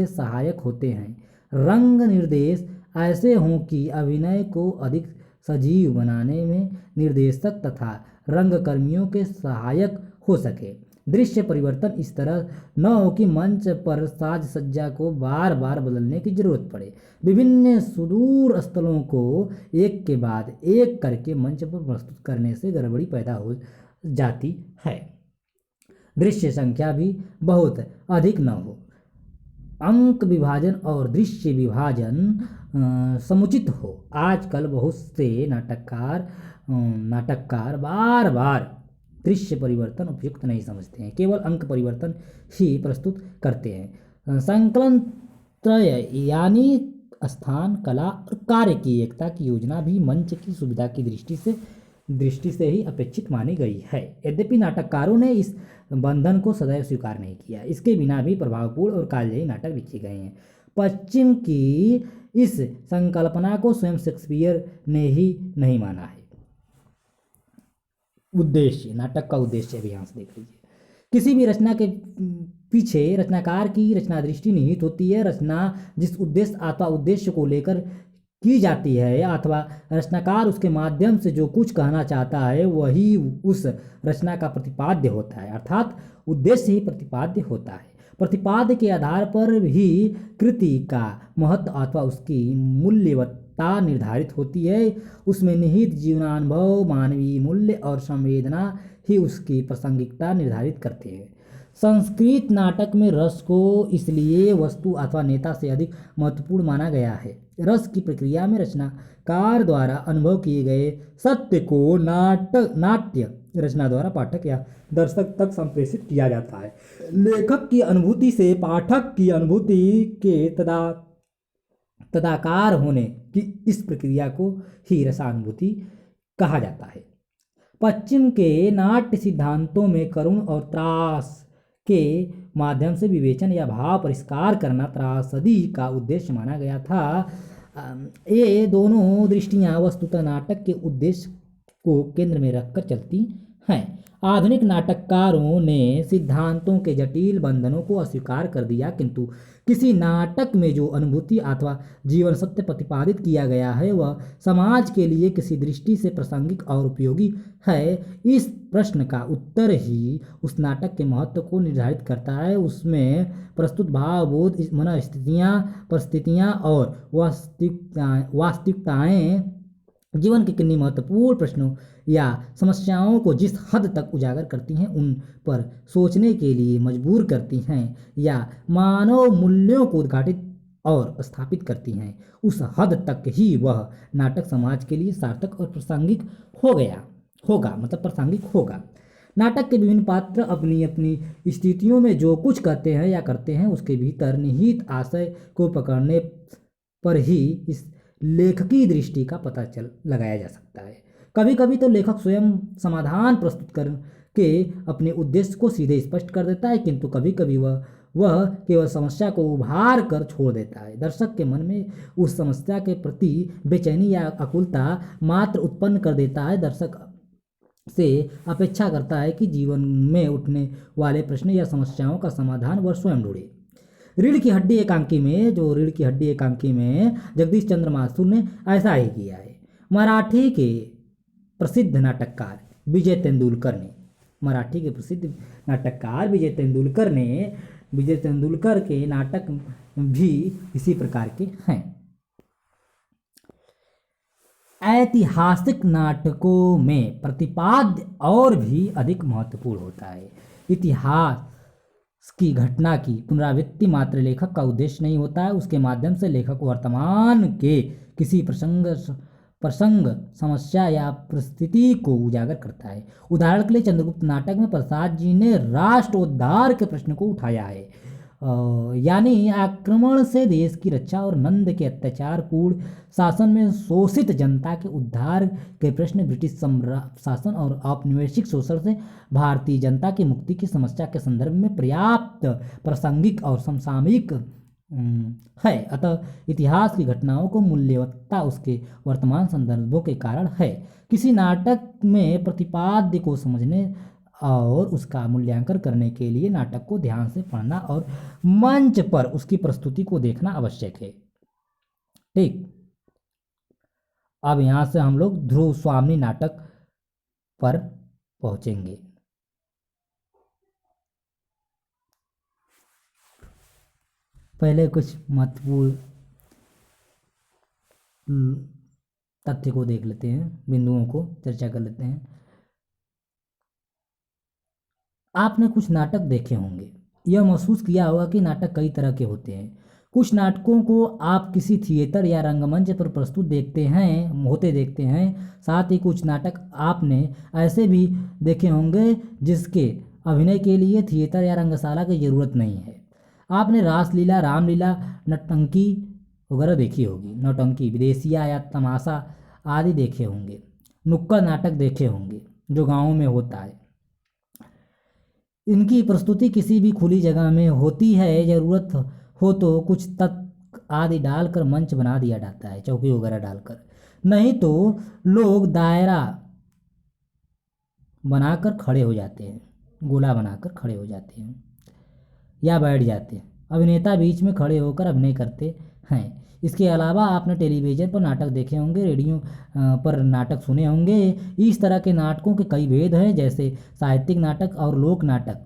सहायक होते हैं। रंग निर्देश ऐसे हों कि अभिनय को अधिक सजीव बनाने में निर्देशक तथा रंगकर्मियों के सहायक हो सके। दृश्य परिवर्तन इस तरह न हो कि मंच पर साज सज्जा को बार बार बदलने की जरूरत पड़े। विभिन्न सुदूर स्थलों को एक के बाद एक करके मंच पर प्रस्तुत करने से गड़बड़ी पैदा हो जाती है। दृश्य संख्या भी बहुत अधिक न हो। अंक विभाजन और दृश्य विभाजन समुचित हो। आजकल बहुत से नाटककार बार बार दृश्य परिवर्तन उपयुक्त नहीं समझते हैं, केवल अंक परिवर्तन ही प्रस्तुत करते हैं। संकलन त्रय यानी स्थान, कला और कार्य की एकता की योजना भी मंच की सुविधा की दृष्टि से ही अपेक्षित मानी गई है। यद्यपि नाटककारों ने इस बंधन को सदैव स्वीकार नहीं किया, इसके बिना भी प्रभावपूर्ण और कालजयी नाटक लिखे गए हैं। पश्चिम की इस संकल्पना को स्वयं शेक्सपियर ने ही नहीं माना है। उद्देश्य, नाटक का उद्देश्य भी यहाँ से देख लीजिए। किसी भी रचना के पीछे रचनाकार की रचना दृष्टि निहित होती है। रचना जिस उद्देश्य अथवा उद्देश्य को लेकर की जाती है अथवा रचनाकार उसके माध्यम से जो कुछ कहना चाहता है वही उस रचना का प्रतिपाद्य होता है, अर्थात उद्देश्य ही प्रतिपाद्य होता है। प्रतिपाद्य के आधार पर ही कृति का महत्व अथवा उसकी मूल्यवत्ता निर्धारित होती है। उसमें निहित जीवनानुभव, मानवीय मूल्य और संवेदना ही उसकी प्रासंगिकता निर्धारित करते हैं। संस्कृत नाटक में रस को इसलिए वस्तु अथवा नेता से अधिक महत्वपूर्ण माना गया है। रस की प्रक्रिया में रचनाकार द्वारा अनुभव किए गए सत्य को नाट्य रचना द्वारा पाठक या दर्शक तक संप्रेषित किया जाता है। लेखक की अनुभूति से पाठक की अनुभूति के तदाकार होने की इस प्रक्रिया को ही रसानुभूति कहा जाता है। पश्चिम के नाट्य सिद्धांतों में करुण और त्रास के माध्यम से विवेचन या भाव परिष्कार करना त्रासदी का उद्देश्य माना गया था। ये दोनों दृष्टियां वस्तुतः नाटक के उद्देश्य को केंद्र में रखकर चलती हैं। आधुनिक नाटककारों ने सिद्धांतों के जटिल बंधनों को अस्वीकार कर दिया, किंतु किसी नाटक में जो अनुभूति अथवा जीवन सत्य प्रतिपादित किया गया है वह समाज के लिए किसी दृष्टि से प्रासंगिक और उपयोगी है। इस प्रश्न का उत्तर ही उस नाटक के महत्व को निर्धारित करता है। उसमें प्रस्तुत भावबोध, मनस्थितियाँ, परिस्थितियाँ और वास्तविकताएं जीवन के किन्हीं महत्वपूर्ण प्रश्नों या समस्याओं को जिस हद तक उजागर करती हैं, उन पर सोचने के लिए मजबूर करती हैं या मानव मूल्यों को उद्घाटित और स्थापित करती हैं, उस हद तक ही वह नाटक समाज के लिए सार्थक और प्रासंगिक प्रासंगिक होगा। नाटक के विभिन्न पात्र अपनी अपनी स्थितियों में जो कुछ कहते हैं या करते हैं, उसके भीतर निहित आशय को पकड़ने पर ही इस लेखकी दृष्टि का पता लगाया जा सकता है। कभी कभी तो लेखक स्वयं समाधान प्रस्तुत करके अपने उद्देश्य को सीधे स्पष्ट कर देता है, किंतु कभी कभी वह केवल समस्या को उभार कर छोड़ देता है। दर्शक के मन में उस समस्या के प्रति बेचैनी या आकुलता मात्र उत्पन्न कर देता है। दर्शक से अपेक्षा करता है कि जीवन में उठने वाले प्रश्न या समस्याओं का समाधान वह स्वयं ढूंढे। रीढ़ की हड्डी एकांकी में जगदीश चंद्र माथुर ने ऐसा ही किया है। मराठी के प्रसिद्ध नाटककार विजय तेंदुलकर के नाटक भी इसी प्रकार के हैं। ऐतिहासिक नाटकों में प्रतिपाद्य और भी अधिक महत्वपूर्ण होता है। इतिहास की घटना की पुनरावृत्ति मात्र लेखक का उद्देश्य नहीं होता है। उसके माध्यम से लेखक वर्तमान के किसी प्रसंग, समस्या या परिस्थिति को उजागर करता है। उदाहरण के लिए चंद्रगुप्त नाटक में प्रसाद जी ने राष्ट्रोद्धार के प्रश्न को उठाया है, यानी आक्रमण से देश की रक्षा और नंद के अत्याचारपूर्ण शासन में शोषित जनता के उद्धार के प्रश्न, ब्रिटिश शासन और औपनिवेशिक शोषण से भारतीय जनता की मुक्ति की समस्या के संदर्भ में पर्याप्त प्रासंगिक और समसामयिक है। अतः इतिहास की घटनाओं को मूल्यवत्ता उसके वर्तमान संदर्भों के कारण है। किसी नाटक में प्रतिपाद्य को समझने और उसका मूल्यांकन करने के लिए नाटक को ध्यान से पढ़ना और मंच पर उसकी प्रस्तुति को देखना आवश्यक है। ठीक, अब यहाँ से हम लोग ध्रुव स्वामी नाटक पर पहुँचेंगे। पहले कुछ महत्वपूर्ण तथ्य को देख लेते हैं, बिंदुओं को चर्चा कर लेते हैं। आपने कुछ नाटक देखे होंगे, यह महसूस किया होगा कि नाटक कई तरह के होते हैं। कुछ नाटकों को आप किसी थिएटर या रंगमंच पर प्रस्तुत देखते हैं। साथ ही कुछ नाटक आपने ऐसे भी देखे होंगे जिसके अभिनय के लिए थिएटर या रंगशाला की जरूरत नहीं है। आपने रासलीला, रामलीला, नौटंकी वगैरह देखी होगी। नौटंकी, विदेशिया या तमाशा आदि देखे होंगे। नुक्कड़ नाटक देखे होंगे जो गाँव में होता है। इनकी प्रस्तुति किसी भी खुली जगह में होती है। ज़रूरत हो तो कुछ तख्त आदि डालकर मंच बना दिया जाता है, चौकी वगैरह डालकर। नहीं तो लोग दायरा बनाकर खड़े हो जाते हैं, गोला बनाकर खड़े हो जाते हैं या बैठ जाते हैं। अभिनेता बीच में खड़े होकर अभिनय करते हैं। इसके अलावा आपने टेलीविज़न पर नाटक देखे होंगे, रेडियो पर नाटक सुने होंगे। इस तरह के नाटकों के कई भेद हैं, जैसे साहित्यिक नाटक और लोक नाटक।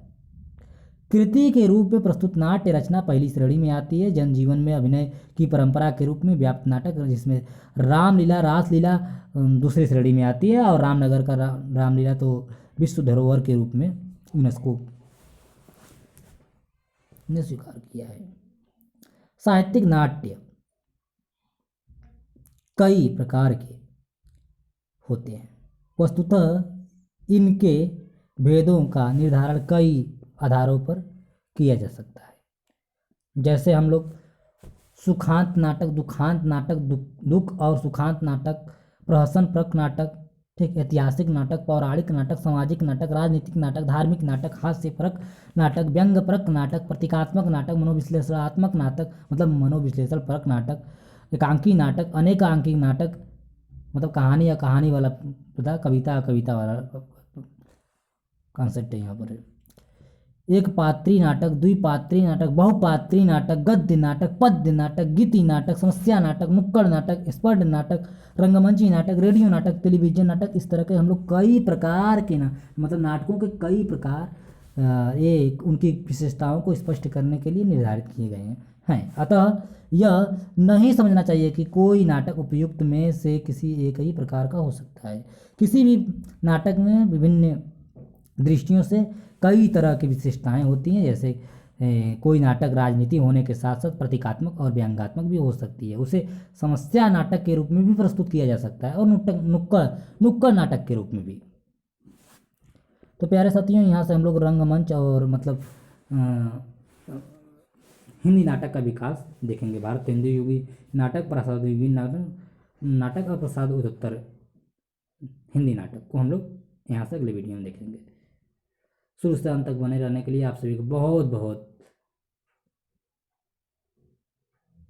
कृति के रूप में प्रस्तुत नाट्य रचना पहली श्रेणी में आती है। जनजीवन में अभिनय की परंपरा के रूप में व्याप्त नाटक, जिसमें रामलीला रासलीला दूसरी श्रेणी में आती है, और रामनगर का रामलीला तो विश्व धरोहर के रूप में यूनेस्को ने स्वीकार किया है। साहित्यिक नाट्य कई प्रकार के होते हैं। वस्तुतः इनके भेदों का निर्धारण कई आधारों पर किया जा सकता है। जैसे हम लोग सुखांत नाटक, दुखांत नाटक, दुख और सुखांत नाटक, प्रहसनपरक नाटक, ठीक, ऐतिहासिक नाटक, पौराणिक नाटक, सामाजिक नाटक, राजनीतिक नाटक, धार्मिक नाटक, हास्यपरक नाटक, व्यंग्यपरक नाटक, प्रतीकात्मक नाटक, मनोविश्लेषणात्मक नाटक मतलब मनोविश्लेषण परक नाटक, एकांकी नाटक, अनेकांकी नाटक मतलब कहानी या कहानी वाला पता, कविता कविता वाला कॉन्सेप्ट है यहाँ पर। एक पात्री नाटक, द्विपात्री नाटक, बहुपात्री नाटक, गद्य नाटक, पद्य नाटक, गीति नाटक, समस्या नाटक, नुक्कड़ नाटक, स्पर्ध नाटक, रंगमंची नाटक, रेडियो नाटक, टेलीविजन नाटक, इस तरह के हम लोग कई प्रकार के मतलब नाटकों के कई प्रकार ये उनकी विशेषताओं को स्पष्ट करने के लिए निर्धारित किए गए हैं। अतः यह नहीं समझना चाहिए कि कोई नाटक उपयुक्त में से किसी एक ही प्रकार का हो सकता है। किसी भी नाटक में विभिन्न दृष्टियों से कई तरह की विशेषताएं होती हैं। जैसे कोई नाटक राजनीति होने के साथ साथ प्रतीकात्मक और व्यंग्यात्मक भी हो सकती है। उसे समस्या नाटक के रूप में भी प्रस्तुत किया जा सकता है और नुक्कड़ नाटक के रूप में भी। तो प्यारे साथियों, यहाँ से हम लोग रंगमंच और मतलब हिंदी नाटक का विकास देखेंगे। भारत हिंदी युगी नाटक, प्रसाद युगी नाटक और प्रसाद उत्तर हिंदी नाटक को हम लोग यहाँ से अगले वीडियो में देखेंगे। शुरू से अंत तक बने रहने के लिए आप सभी को बहुत बहुत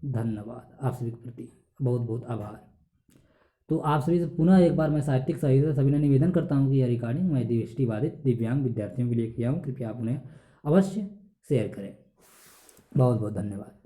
धन्यवाद। आप सभी के प्रति बहुत बहुत आभार। तो आप सभी से पुनः एक बार मैं साहित्यिक सहयोगी सभी ने निवेदन करता हूँ कि यह रिकॉर्डिंग मैं दृष्टिबाधित दिव्यांग विद्यार्थियों के लिए किया हूँ। कृपया आप उन्हें अवश्य शेयर करें। बहुत बहुत धन्यवाद।